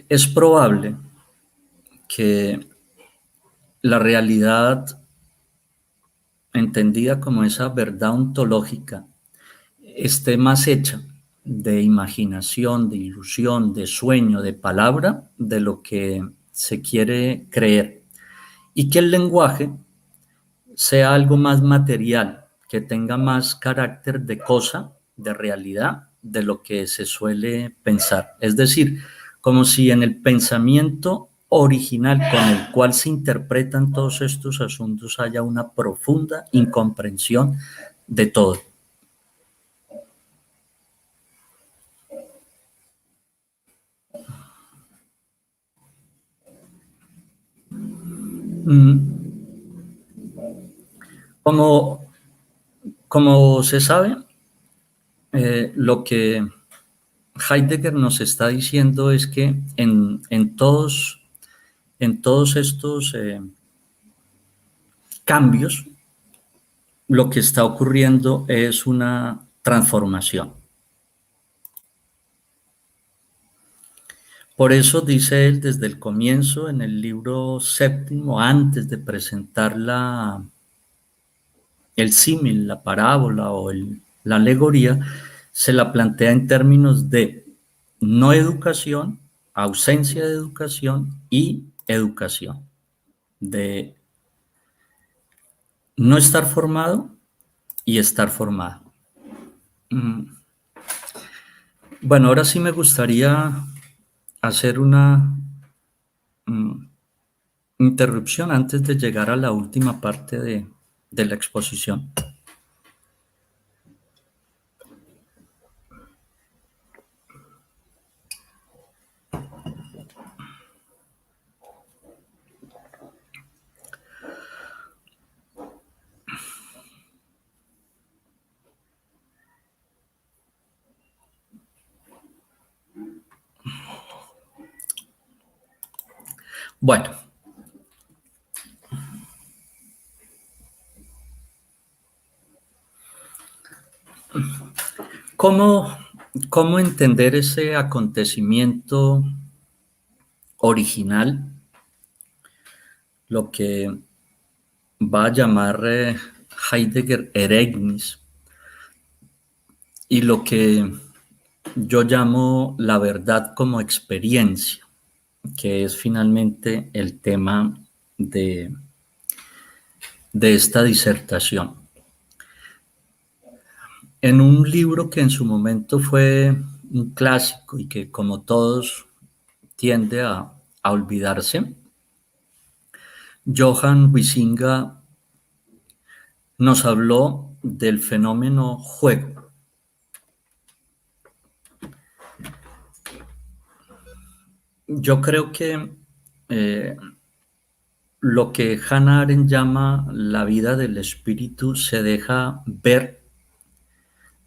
Es probable que la realidad entendida como esa verdad ontológica esté más hecha de imaginación, de ilusión, de sueño, de palabra, de lo que se quiere creer, y que el lenguaje sea algo más material, que tenga más carácter de cosa, de realidad, de lo que se suele pensar. Es decir, como si en el pensamiento original con el cual se interpretan todos estos asuntos haya una profunda incomprensión de todo. Como se sabe, lo que Heidegger nos está diciendo es que en todos estos cambios, lo que está ocurriendo es una transformación. Por eso dice él desde el comienzo, en el libro séptimo, antes de presentar el símil, la parábola o la alegoría, se la plantea en términos de no educación, ausencia de educación y educación. De no estar formado y estar formada. Bueno, ahora sí me gustaría hacer una interrupción antes de llegar a la última parte de la exposición. Bueno, ¿cómo entender ese acontecimiento original, lo que va a llamar Heidegger Ereignis, y lo que yo llamo la verdad como experiencia, que es finalmente el tema de esta disertación? En un libro que en su momento fue un clásico y que, como todos, tiende a olvidarse, Johan Huizinga nos habló del fenómeno juego. Yo creo que lo que Hannah Arendt llama la vida del espíritu se deja ver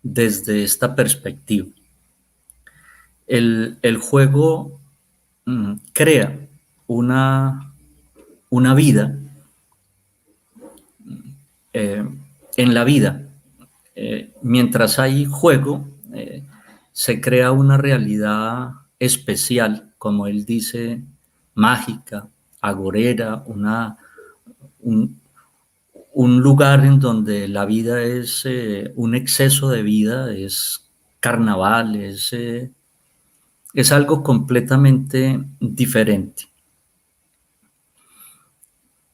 desde esta perspectiva. El juego crea una vida en la vida. Mientras hay juego, se crea una realidad especial, como él dice, mágica, agorera, un lugar en donde la vida es un exceso de vida, es carnaval, es algo completamente diferente.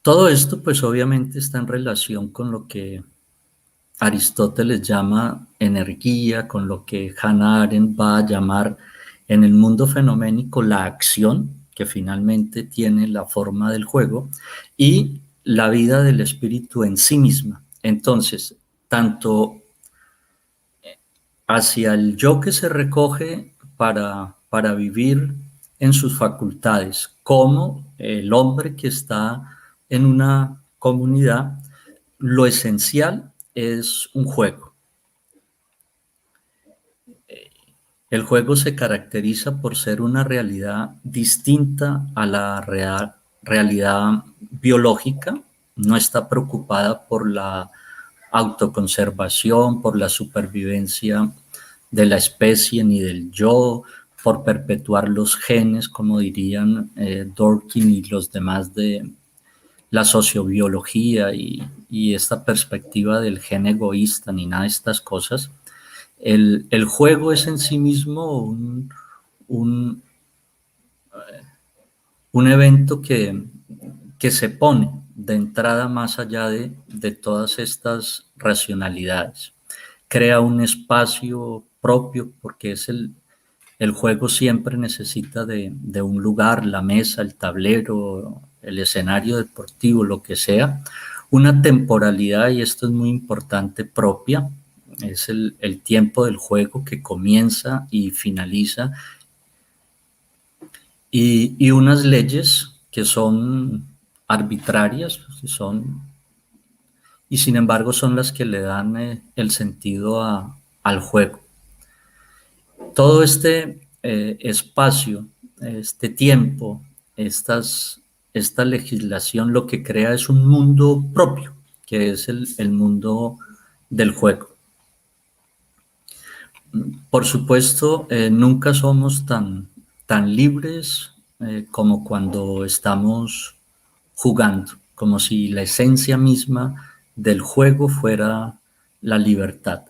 Todo esto, pues obviamente está en relación con lo que Aristóteles llama energía, con lo que Hannah Arendt va a llamar en el mundo fenoménico la acción, que finalmente tiene la forma del juego, y la vida del espíritu en sí misma. Entonces, tanto hacia el yo que se recoge para vivir en sus facultades, como el hombre que está en una comunidad, lo esencial es un juego. El juego se caracteriza por ser una realidad distinta a la realidad biológica, no está preocupada por la autoconservación, por la supervivencia de la especie ni del yo, por perpetuar los genes, como dirían Dworkin y los demás de la sociobiología y esta perspectiva del gen egoísta, ni nada de estas cosas. El juego es en sí mismo un evento que se pone de entrada más allá de todas estas racionalidades. Crea un espacio propio porque es el juego siempre necesita de un lugar, la mesa, el tablero, el escenario deportivo, lo que sea, una temporalidad, y esto es muy importante, propia. Es el tiempo del juego que comienza y finaliza, y unas leyes que son arbitrarias, y sin embargo son las que le dan el sentido al juego. Todo este espacio, este tiempo, esta legislación lo que crea es un mundo propio, que es el mundo del juego. Por supuesto, nunca somos tan libres como cuando estamos jugando, como si la esencia misma del juego fuera la libertad.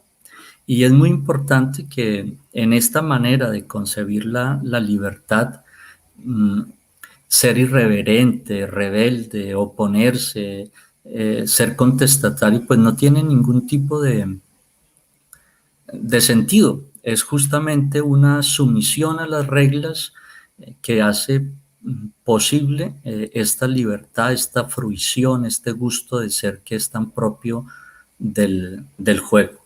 Y es muy importante que en esta manera de concebir la libertad, ser irreverente, rebelde, oponerse, ser contestatario, pues no tiene ningún tipo de sentido. Es justamente una sumisión a las reglas que hace posible esta libertad, esta fruición, este gusto de ser que es tan propio del juego.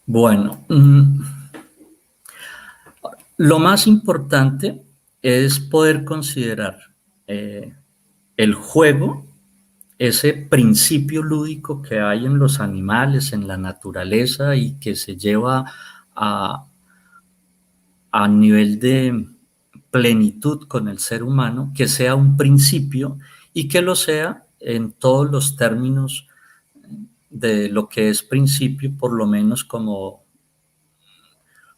Bueno, lo más importante es poder considerar el juego, ese principio lúdico que hay en los animales, en la naturaleza y que se lleva a nivel de plenitud con el ser humano, que sea un principio y que lo sea en todos los términos de lo que es principio, por lo menos como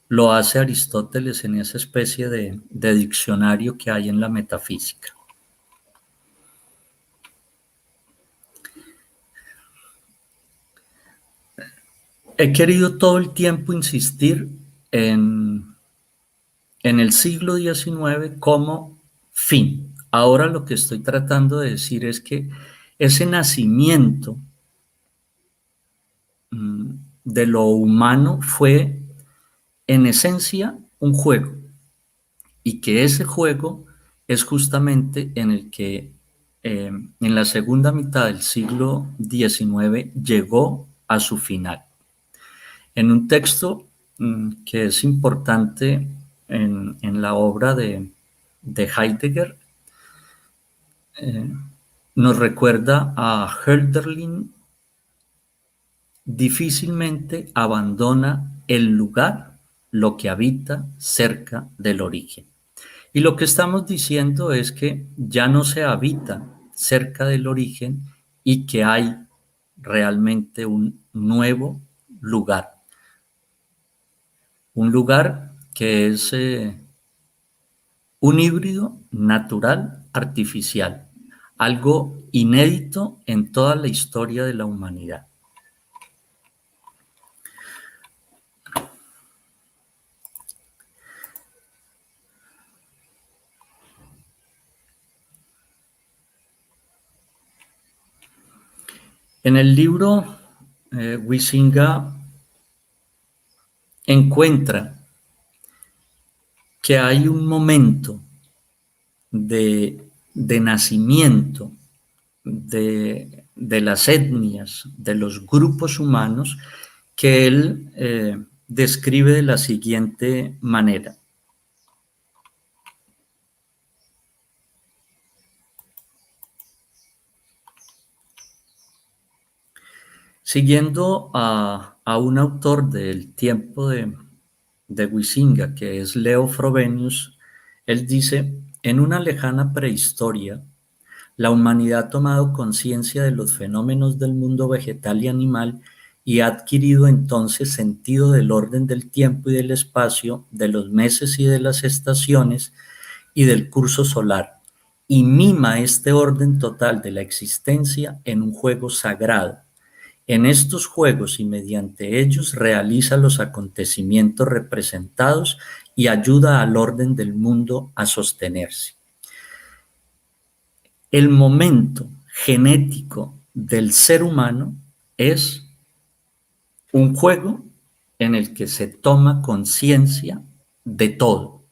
lo hace Aristóteles en esa especie de diccionario que hay en la metafísica. He querido todo el tiempo insistir en el siglo XIX como fin. Ahora lo que estoy tratando de decir es que ese nacimiento de lo humano fue en esencia un juego y que ese juego es justamente en el que en la segunda mitad del siglo XIX llegó a su final. En un texto que es importante en la obra de Heidegger, nos recuerda a Hölderlin: difícilmente abandona el lugar lo que habita cerca del origen. Y lo que estamos diciendo es que ya no se habita cerca del origen y que hay realmente un nuevo lugar. Un lugar que es un híbrido natural artificial, algo inédito en toda la historia de la humanidad. En el libro, Huizinga encuentra que hay un momento de nacimiento de las etnias, de los grupos humanos, que él describe de la siguiente manera. Siguiendo a un autor del tiempo de Huizinga, que es Leo Frobenius, él dice: en una lejana prehistoria, la humanidad ha tomado conciencia de los fenómenos del mundo vegetal y animal y ha adquirido entonces sentido del orden del tiempo y del espacio, de los meses y de las estaciones y del curso solar, y mima este orden total de la existencia en un juego sagrado. En estos juegos y mediante ellos realiza los acontecimientos representados y ayuda al orden del mundo a sostenerse. El momento genético del ser humano es un juego en el que se toma conciencia de todo.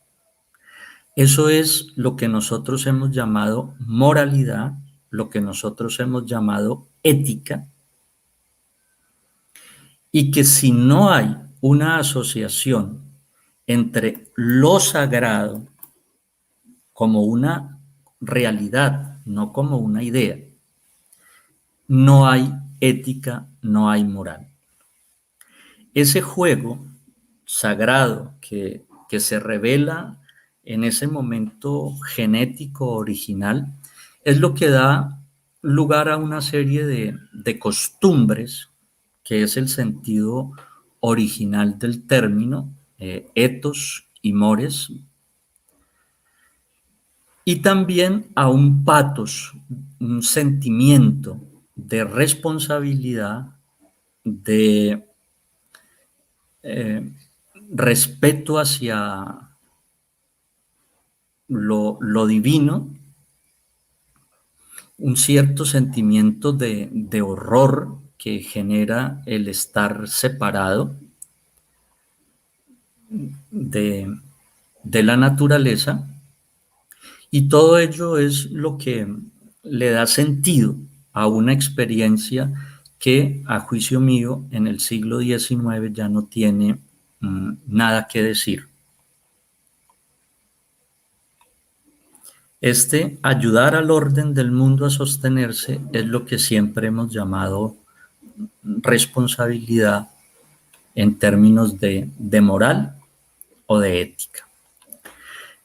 Eso es lo que nosotros hemos llamado moralidad, lo que nosotros hemos llamado ética, y que si no hay una asociación entre lo sagrado como una realidad, no como una idea, no hay ética, no hay moral. Ese juego sagrado que se revela en ese momento genético original es lo que da lugar a una serie de costumbres, que es el sentido original del término, ethos y mores, y también a un pathos, un sentimiento de responsabilidad, de respeto hacia lo divino un cierto sentimiento de horror que genera el estar separado de, de la naturaleza, y todo ello es lo que le da sentido a una experiencia que, a juicio mío, en el siglo XIX ya no tiene nada que decir. Este ayudar al orden del mundo a sostenerse es lo que siempre hemos llamado responsabilidad en términos de moral o de ética.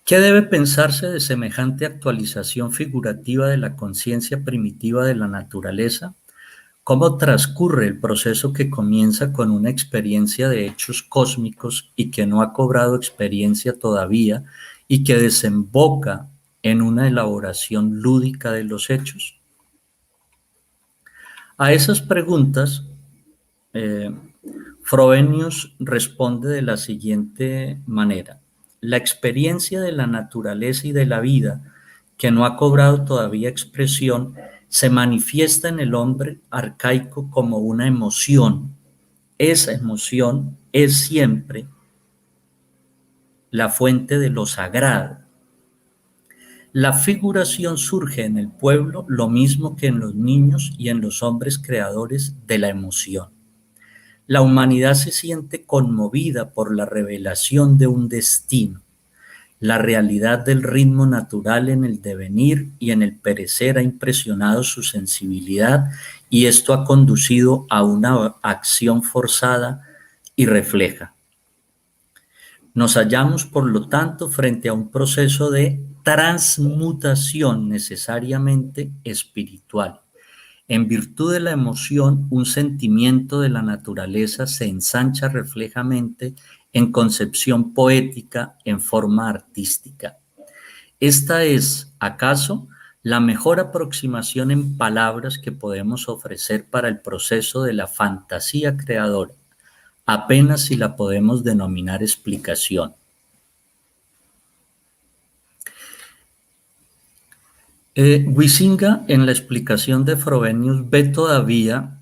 ¿Qué debe pensarse de semejante actualización figurativa de la conciencia primitiva de la naturaleza? ¿Cómo transcurre el proceso que comienza con una experiencia de hechos cósmicos y que no ha cobrado experiencia todavía y que desemboca en una elaboración lúdica de los hechos? A esas preguntas, Frobenius responde de la siguiente manera: la experiencia de la naturaleza y de la vida, que no ha cobrado todavía expresión, se manifiesta en el hombre arcaico como una emoción. Esa emoción es siempre la fuente de lo sagrado. La figuración surge en el pueblo lo mismo que en los niños y en los hombres creadores de la emoción. La humanidad se siente conmovida por la revelación de un destino. La realidad del ritmo natural en el devenir y en el perecer ha impresionado su sensibilidad, y esto ha conducido a una acción forzada y refleja. Nos hallamos, por lo tanto, frente a un proceso de transmutación necesariamente espiritual. En virtud de la emoción, un sentimiento de la naturaleza se ensancha reflejamente en concepción poética, en forma artística. Esta es, acaso, la mejor aproximación en palabras que podemos ofrecer para el proceso de la fantasía creadora, apenas si la podemos denominar explicación. Huizinga, en la explicación de Frobenius, ve todavía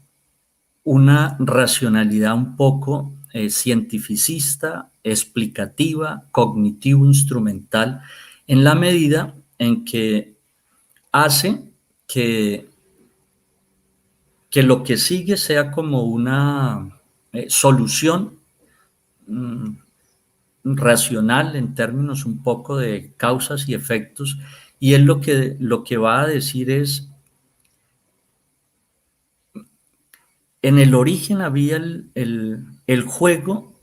una racionalidad un poco cientificista, explicativa, cognitivo-instrumental, en la medida en que hace que lo que sigue sea como una solución racional en términos un poco de causas y efectos, y él lo que va a decir es: en el origen había el juego,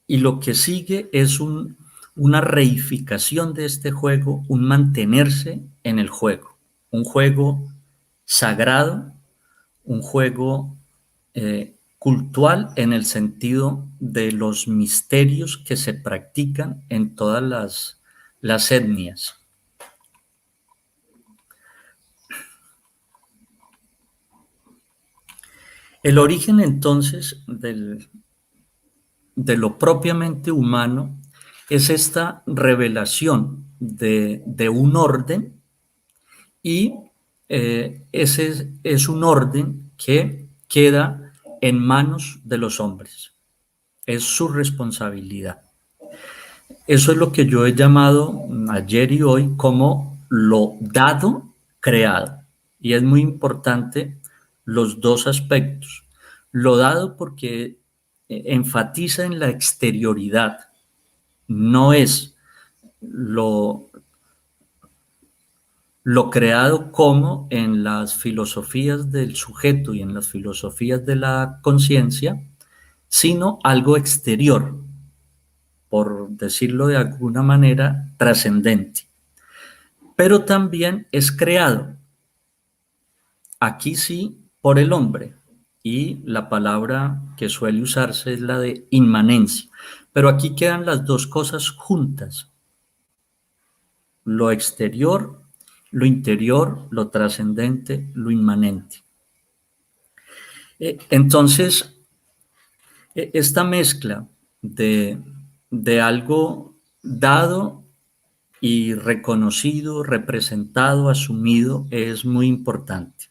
y lo que sigue es una reificación de este juego, un mantenerse en el juego, un juego sagrado, un juego cultual en el sentido de los misterios que se practican en todas las etnias. El origen entonces de lo propiamente humano es esta revelación de un orden, y ese es un orden que queda en manos de los hombres. Es su responsabilidad. Eso es lo que yo he llamado ayer y hoy como lo dado creado. Y es muy importante los dos aspectos. Lo dado porque enfatiza en la exterioridad, no es lo creado como en las filosofías del sujeto y en las filosofías de la conciencia, sino algo exterior, por decirlo de alguna manera, trascendente. Pero también es creado, aquí sí, por el hombre, y la palabra que suele usarse es la de inmanencia. Pero aquí quedan las dos cosas juntas: lo exterior, lo interior, lo trascendente, lo inmanente. Entonces, esta mezcla de algo dado y reconocido, representado, asumido, es muy importante.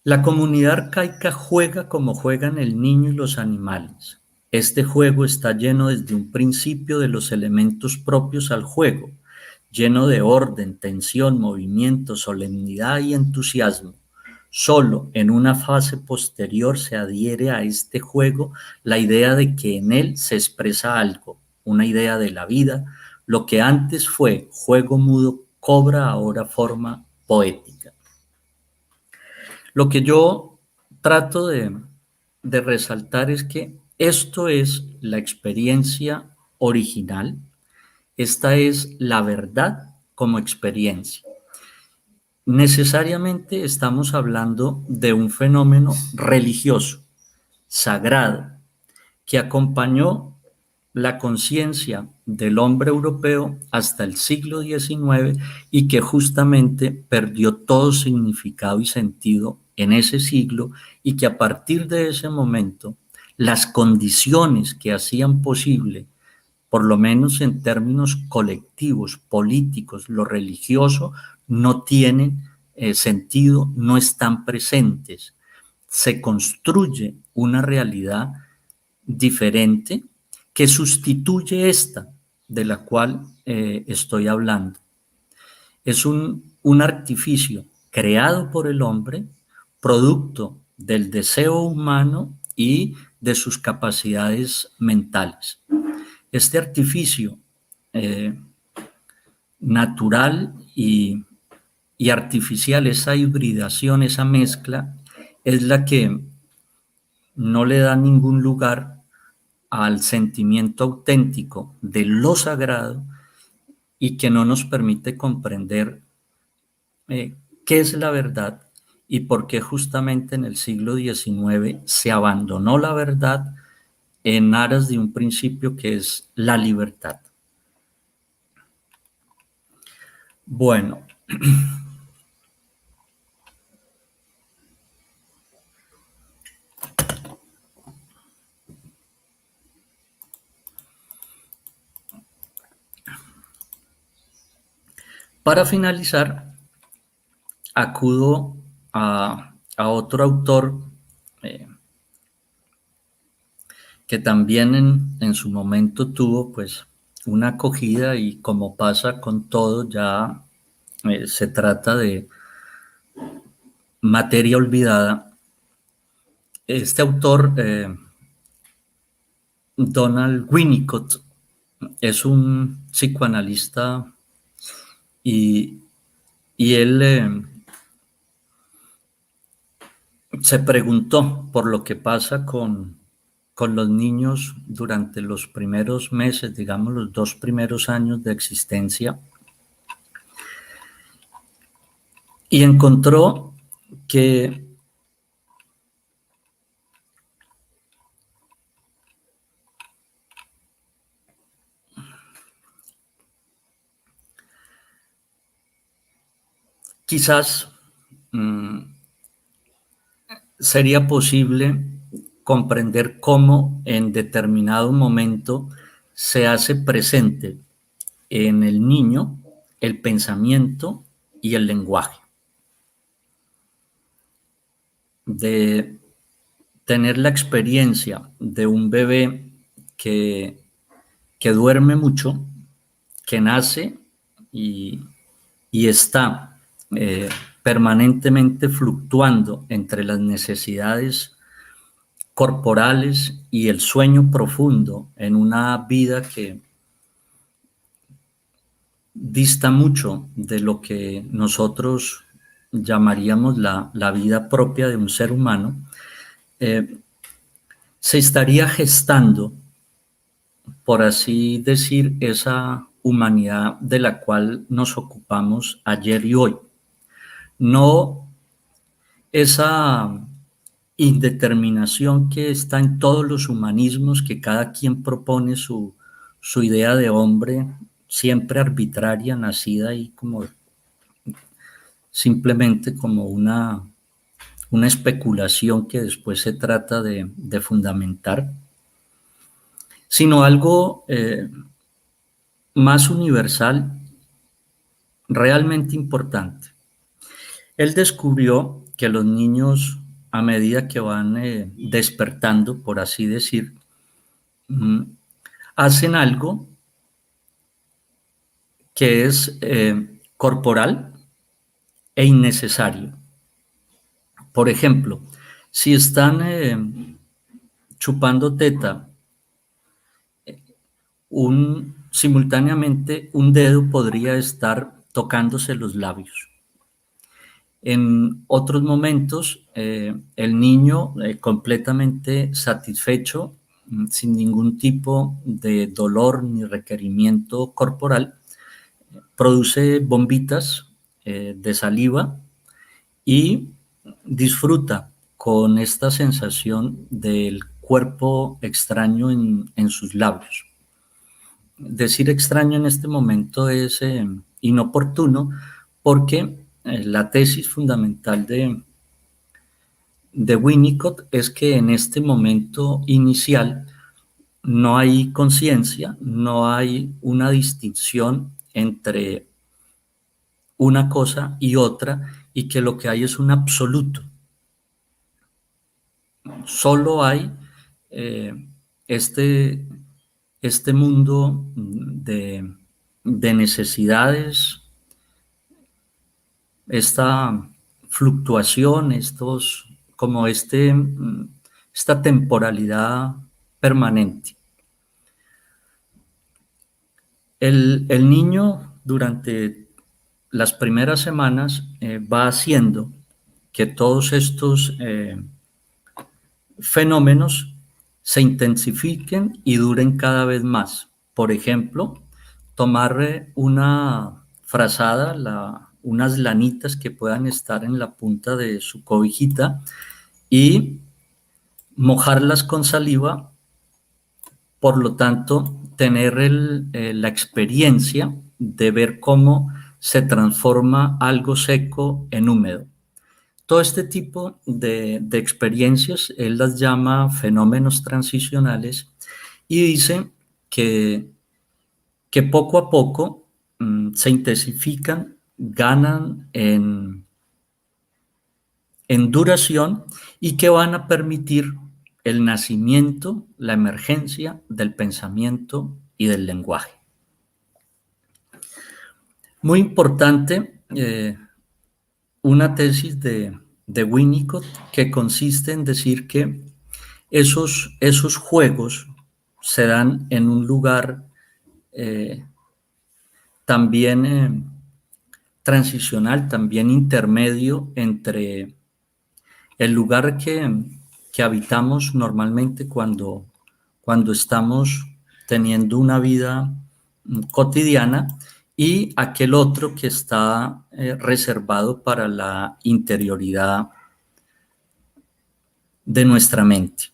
La comunidad arcaica juega como juegan el niño y los animales. Este juego está lleno desde un principio de los elementos propios al juego, lleno de orden, tensión, movimiento, solemnidad y entusiasmo. Solo en una fase posterior se adhiere a este juego la idea de que en él se expresa algo, una idea de la vida. Lo que antes fue juego mudo cobra ahora forma poética. Lo que yo trato de resaltar es que esto es la experiencia original, esta es la verdad como experiencia. Necesariamente estamos hablando de un fenómeno religioso, sagrado, que acompañó la conciencia del hombre europeo hasta el siglo XIX y que justamente perdió todo significado y sentido en ese siglo, y que a partir de ese momento las condiciones que hacían posible, por lo menos en términos colectivos, políticos, lo religioso, no tienen sentido, no están presentes. Se construye una realidad diferente que sustituye esta de la cual estoy hablando. Es un artificio creado por el hombre, producto del deseo humano y de sus capacidades mentales. Este artificio natural y artificial, esa hibridación, esa mezcla, es la que no le da ningún lugar al sentimiento auténtico de lo sagrado y que no nos permite comprender qué es la verdad y por qué justamente en el siglo XIX se abandonó la verdad en aras de un principio que es la libertad. Bueno, para finalizar, acudo a otro autor que también en su momento tuvo pues una acogida, y como pasa con todo, ya se trata de materia olvidada. Este autor, Donald Winnicott, es un psicoanalista y él se preguntó por lo que pasa con los niños durante los primeros meses, digamos los 2 primeros años de existencia, y encontró que quizás sería posible comprender cómo en determinado momento se hace presente en el niño el pensamiento y el lenguaje. De tener la experiencia de un bebé que duerme mucho, que nace y está permanentemente fluctuando entre las necesidades corporales y el sueño profundo en una vida que dista mucho de lo que nosotros llamaríamos la vida propia de un ser humano, se estaría gestando, por así decir, esa humanidad de la cual nos ocupamos ayer y hoy. No esa indeterminación que está en todos los humanismos, que cada quien propone su idea de hombre, siempre arbitraria, nacida y como simplemente como una especulación que después se trata de fundamentar, sino algo más universal, realmente importante. Él descubrió que los niños, a medida que van despertando, por así decir, hacen algo que es corporal e innecesario. Por ejemplo, si están chupando teta, simultáneamente un dedo podría estar tocándose los labios. En otros momentos, el niño completamente satisfecho, sin ningún tipo de dolor ni requerimiento corporal, produce bombitas de saliva y disfruta con esta sensación del cuerpo extraño en sus labios. Decir extraño en este momento es inoportuno porque la tesis fundamental de Winnicott es que en este momento inicial no hay conciencia, no hay una distinción entre una cosa y otra, y que lo que hay es un absoluto. Solo hay este mundo de necesidades, esta fluctuación, esta temporalidad permanente. El niño durante las primeras semanas va haciendo que todos estos fenómenos se intensifiquen y duren cada vez más. Por ejemplo, tomar una frazada, unas lanitas que puedan estar en la punta de su cobijita y mojarlas con saliva, por lo tanto, tener la experiencia de ver cómo se transforma algo seco en húmedo. Todo este tipo de experiencias, él las llama fenómenos transicionales y dice que poco a poco se intensifican, ganan en duración y que van a permitir el nacimiento, la emergencia del pensamiento y del lenguaje. Muy importante, una tesis de Winnicott que consiste en decir que esos juegos se dan en un lugar también transicional, también intermedio entre el lugar que habitamos normalmente cuando estamos teniendo una vida cotidiana y aquel otro que está reservado para la interioridad de nuestra mente.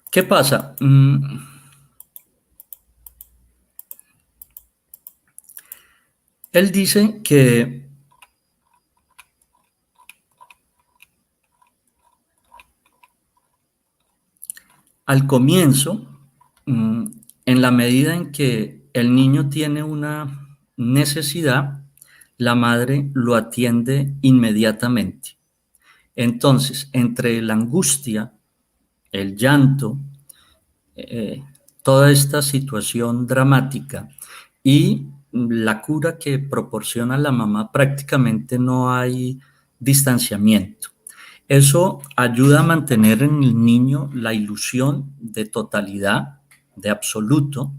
¿Qué pasa? Él dice que al comienzo, en la medida en que el niño tiene una necesidad, la madre lo atiende inmediatamente. Entonces, entre la angustia, el llanto, toda esta situación dramática y la cura que proporciona la mamá, prácticamente no hay distanciamiento. Eso ayuda a mantener en el niño la ilusión de totalidad, de absoluto,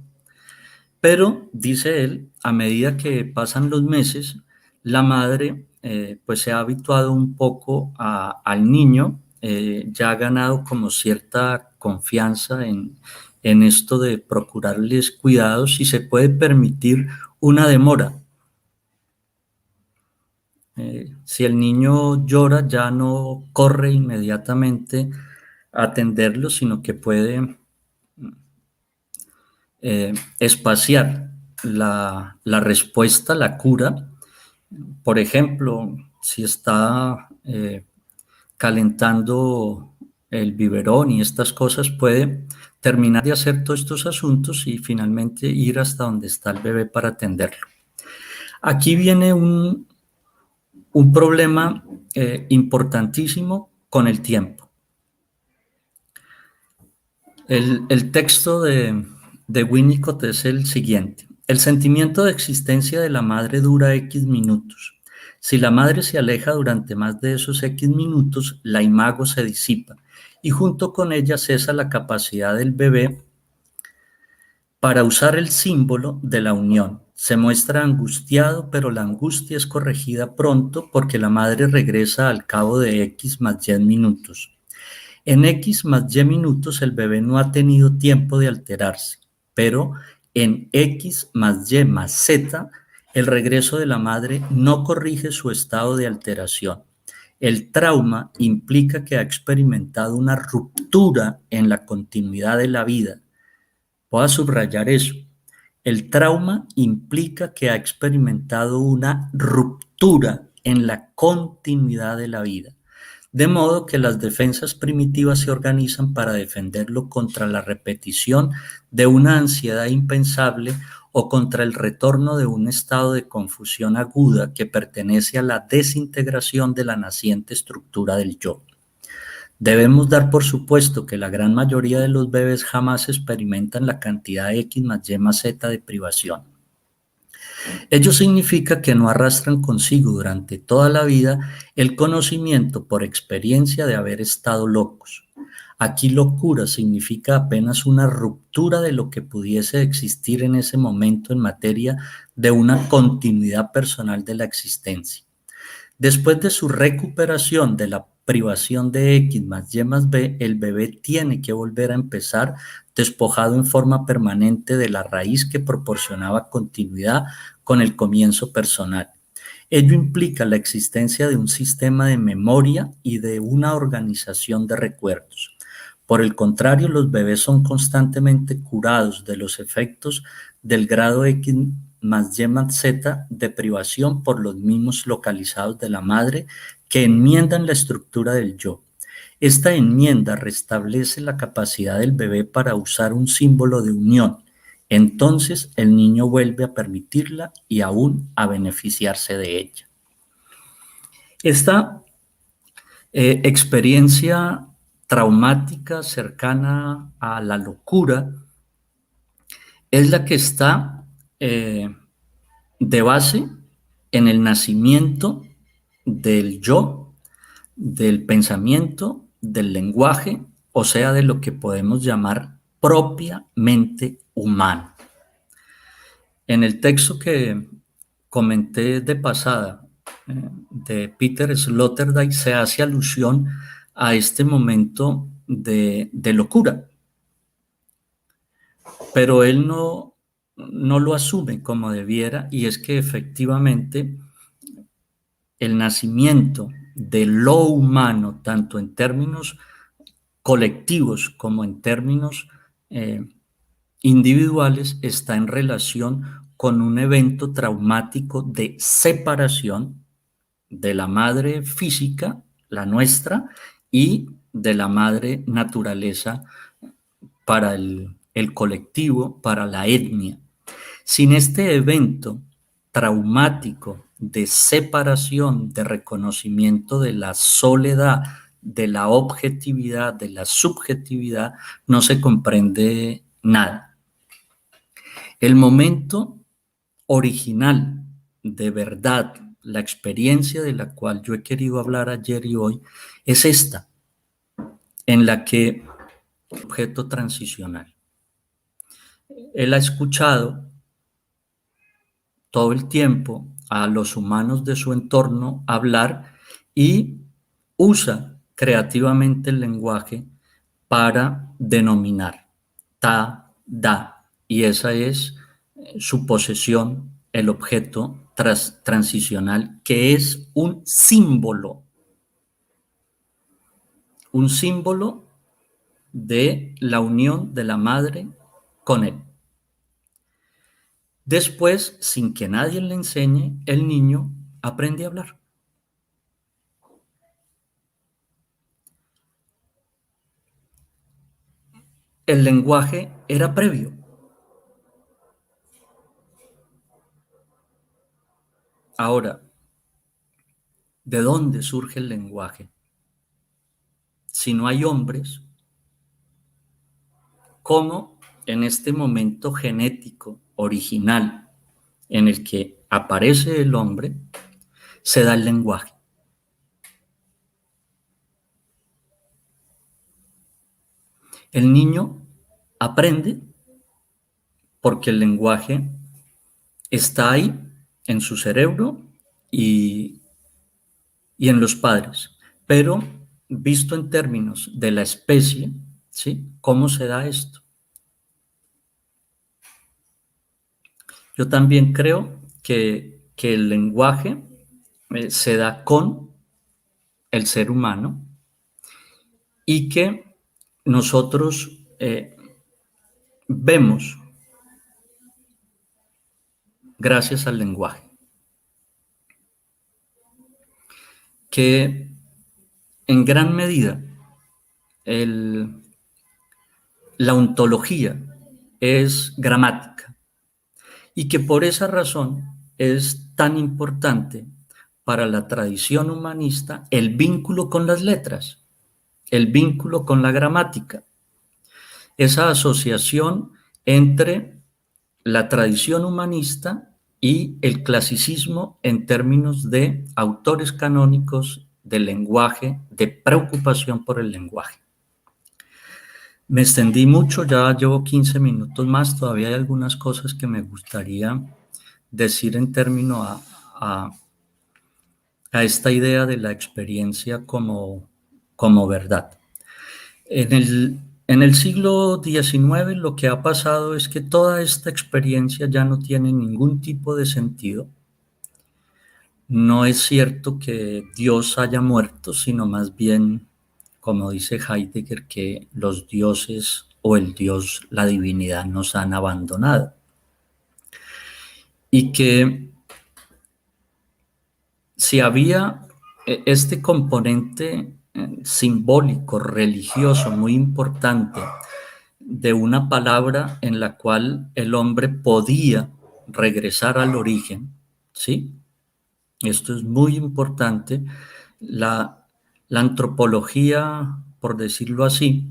pero, dice él, a medida que pasan los meses, la madre pues se ha habituado un poco al niño, ya ha ganado como cierta confianza en esto de procurarles cuidados y se puede permitir una demora. Si el niño llora, ya no corre inmediatamente a atenderlo, sino que puede espaciar la respuesta, la cura. Por ejemplo, si está calentando el biberón y estas cosas, puede terminar de hacer todos estos asuntos y finalmente ir hasta donde está el bebé para atenderlo. Aquí viene un problema importantísimo con el tiempo. El texto de Winnicott es el siguiente. El sentimiento de existencia de la madre dura X minutos. Si la madre se aleja durante más de esos X minutos, la imago se disipa y junto con ella cesa la capacidad del bebé para usar el símbolo de la unión. Se muestra angustiado, pero la angustia es corregida pronto porque la madre regresa al cabo de X más Y minutos. En X más Y minutos el bebé no ha tenido tiempo de alterarse, pero en X más Y más Z el regreso de la madre no corrige su estado de alteración. El trauma implica que ha experimentado una ruptura en la continuidad de la vida. Voy a subrayar eso. El trauma implica que ha experimentado una ruptura en la continuidad de la vida. De modo que las defensas primitivas se organizan para defenderlo contra la repetición de una ansiedad impensable o contra el retorno de un estado de confusión aguda que pertenece a la desintegración de la naciente estructura del yo. Debemos dar por supuesto que la gran mayoría de los bebés jamás experimentan la cantidad de X más Y más Z de privación. Ello significa que no arrastran consigo durante toda la vida el conocimiento por experiencia de haber estado locos. Aquí locura significa apenas una ruptura de lo que pudiese existir en ese momento en materia de una continuidad personal de la existencia. Después de su recuperación de la privación de X más Y más B, el bebé tiene que volver a empezar despojado en forma permanente de la raíz que proporcionaba continuidad con el comienzo personal. Ello implica la existencia de un sistema de memoria y de una organización de recuerdos. Por el contrario, los bebés son constantemente curados de los efectos del grado X más Y más Z de privación por los mismos localizados de la madre que enmiendan la estructura del yo. Esta enmienda restablece la capacidad del bebé para usar un símbolo de unión. Entonces el niño vuelve a permitirla y aún a beneficiarse de ella. Esta experiencia traumática cercana a la locura es la que está de base en el nacimiento del yo, del pensamiento, del lenguaje, o sea, de lo que podemos llamar propiamente humano. En el texto que comenté de pasada, de Peter Sloterdijk, se hace alusión a este momento de locura, pero él no lo asume como debiera, y es que efectivamente el nacimiento de lo humano, tanto en términos colectivos como en términos individuales, está en relación con un evento traumático de separación de la madre física, la nuestra, y de la madre naturaleza para el colectivo, para la etnia. Sin este evento traumático de separación, de reconocimiento de la soledad, de la objetividad, de la subjetividad, no se comprende nada. El momento original, de verdad, la experiencia de la cual yo he querido hablar ayer y hoy, es esta, en la que objeto transicional. Él ha escuchado todo el tiempo a los humanos de su entorno hablar y usa creativamente el lenguaje para denominar ta, da, y esa es su posesión, el objeto transicional, que es un símbolo de la unión de la madre con él. Después, sin que nadie le enseñe, el niño aprende a hablar. el lenguaje era previo. Ahora, ¿de dónde surge el lenguaje? Si no hay hombres, ¿cómo en este momento genético original en el que aparece el hombre se da el lenguaje? El niño aprende porque el lenguaje está ahí en su cerebro y, y en los padres, pero visto en términos de la especie, ¿sí? ¿Cómo se da esto? Yo también creo que el lenguaje se da con el ser humano y que nosotros vemos gracias al lenguaje, que en gran medida la ontología es gramática y que por esa razón es tan importante para la tradición humanista el vínculo con las letras, el vínculo con la gramática, esa asociación entre la tradición humanista y el clasicismo en términos de autores canónicos, de lenguaje, de preocupación por el lenguaje. Me extendí mucho, ya llevo 15 minutos más, todavía hay algunas cosas que me gustaría decir en términos a esta idea de la experiencia como verdad. En el siglo XIX lo que ha pasado es que toda esta experiencia ya no tiene ningún tipo de sentido. No es cierto que Dios haya muerto, sino más bien, como dice Heidegger, que los dioses o el Dios, la divinidad, nos han abandonado. Y que si había este componente simbólico, religioso, muy importante, de una palabra en la cual el hombre podía regresar al origen, ¿sí? Esto es muy importante. La antropología, por decirlo así,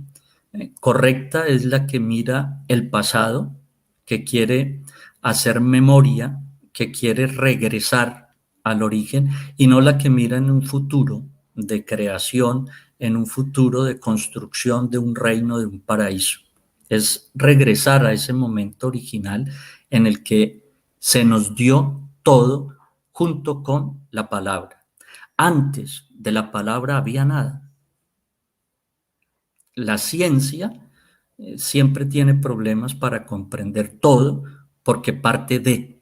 correcta es la que mira el pasado, que quiere hacer memoria, que quiere regresar al origen, y no la que mira en un futuro de creación, en un futuro de construcción de un reino, de un paraíso. Es regresar a ese momento original en el que se nos dio todo junto con la palabra. Antes de la palabra había nada. La ciencia siempre tiene problemas para comprender todo porque parte de,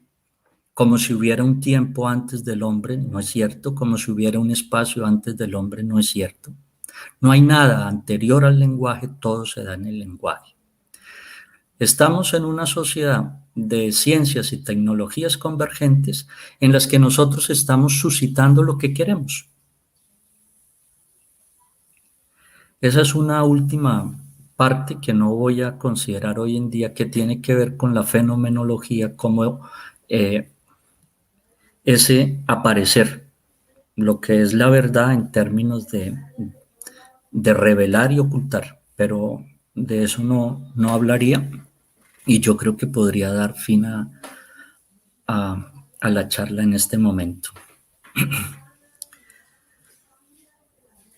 como si hubiera un tiempo antes del hombre, no es cierto, como si hubiera un espacio antes del hombre, no es cierto. No hay nada anterior al lenguaje, todo se da en el lenguaje. Estamos en una sociedad de ciencias y tecnologías convergentes en las que nosotros estamos suscitando lo que queremos. Esa es una última parte que no voy a considerar hoy en día, que tiene que ver con la fenomenología, como ese aparecer, lo que es la verdad en términos de revelar y ocultar, pero de eso no hablaría y yo creo que podría dar fin a la charla en este momento.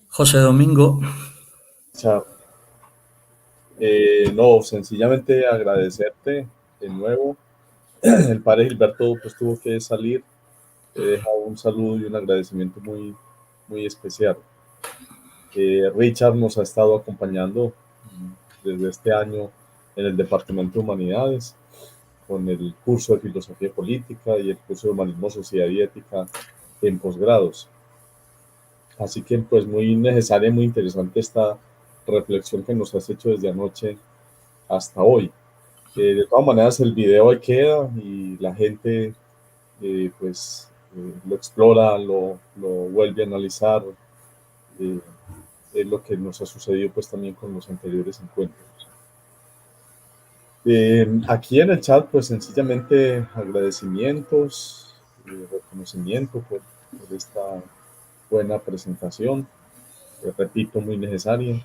José Domingo. Chao. No, sencillamente agradecerte de nuevo. El padre Gilberto pues tuvo que salir. Te deja un saludo y un agradecimiento muy, muy especial. Richard nos ha estado acompañando desde este año en el Departamento de Humanidades, con el curso de Filosofía Política y el curso de Humanismo, Sociedad y Ética en posgrados. Así que pues muy necesaria y muy interesante esta reflexión que nos has hecho desde anoche hasta hoy. De todas maneras el video ahí queda y la gente lo explora, lo vuelve a analizar. Es lo que nos ha sucedido pues también con los anteriores encuentros. Aquí en el chat, pues sencillamente agradecimientos y reconocimiento por esta buena presentación, repito, muy necesaria.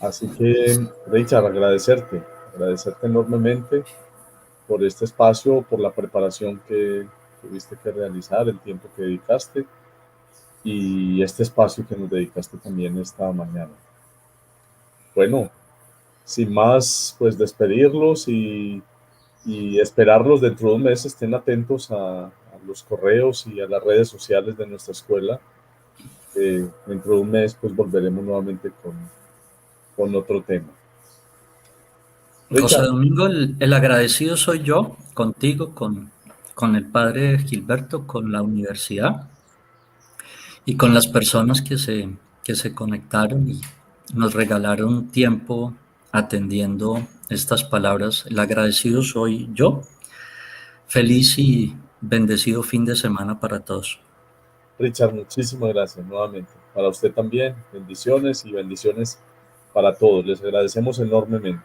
Así que, Richard, agradecerte enormemente por este espacio, por la preparación que tuviste que realizar, el tiempo que dedicaste y este espacio que nos dedicaste también esta mañana. Bueno, sin más, pues despedirlos y esperarlos dentro de un mes. Estén atentos a los correos y a las redes sociales de nuestra escuela. Dentro de un mes, pues volveremos nuevamente con otro tema. José Richard, Domingo, el agradecido soy yo, contigo, con el padre Gilberto, con la universidad y con las personas que se conectaron y nos regalaron tiempo atendiendo estas palabras. El agradecido soy yo. Feliz y bendecido fin de semana para todos. Richard, muchísimas gracias nuevamente. Para usted también, bendiciones y bendiciones para todos. Les agradecemos enormemente.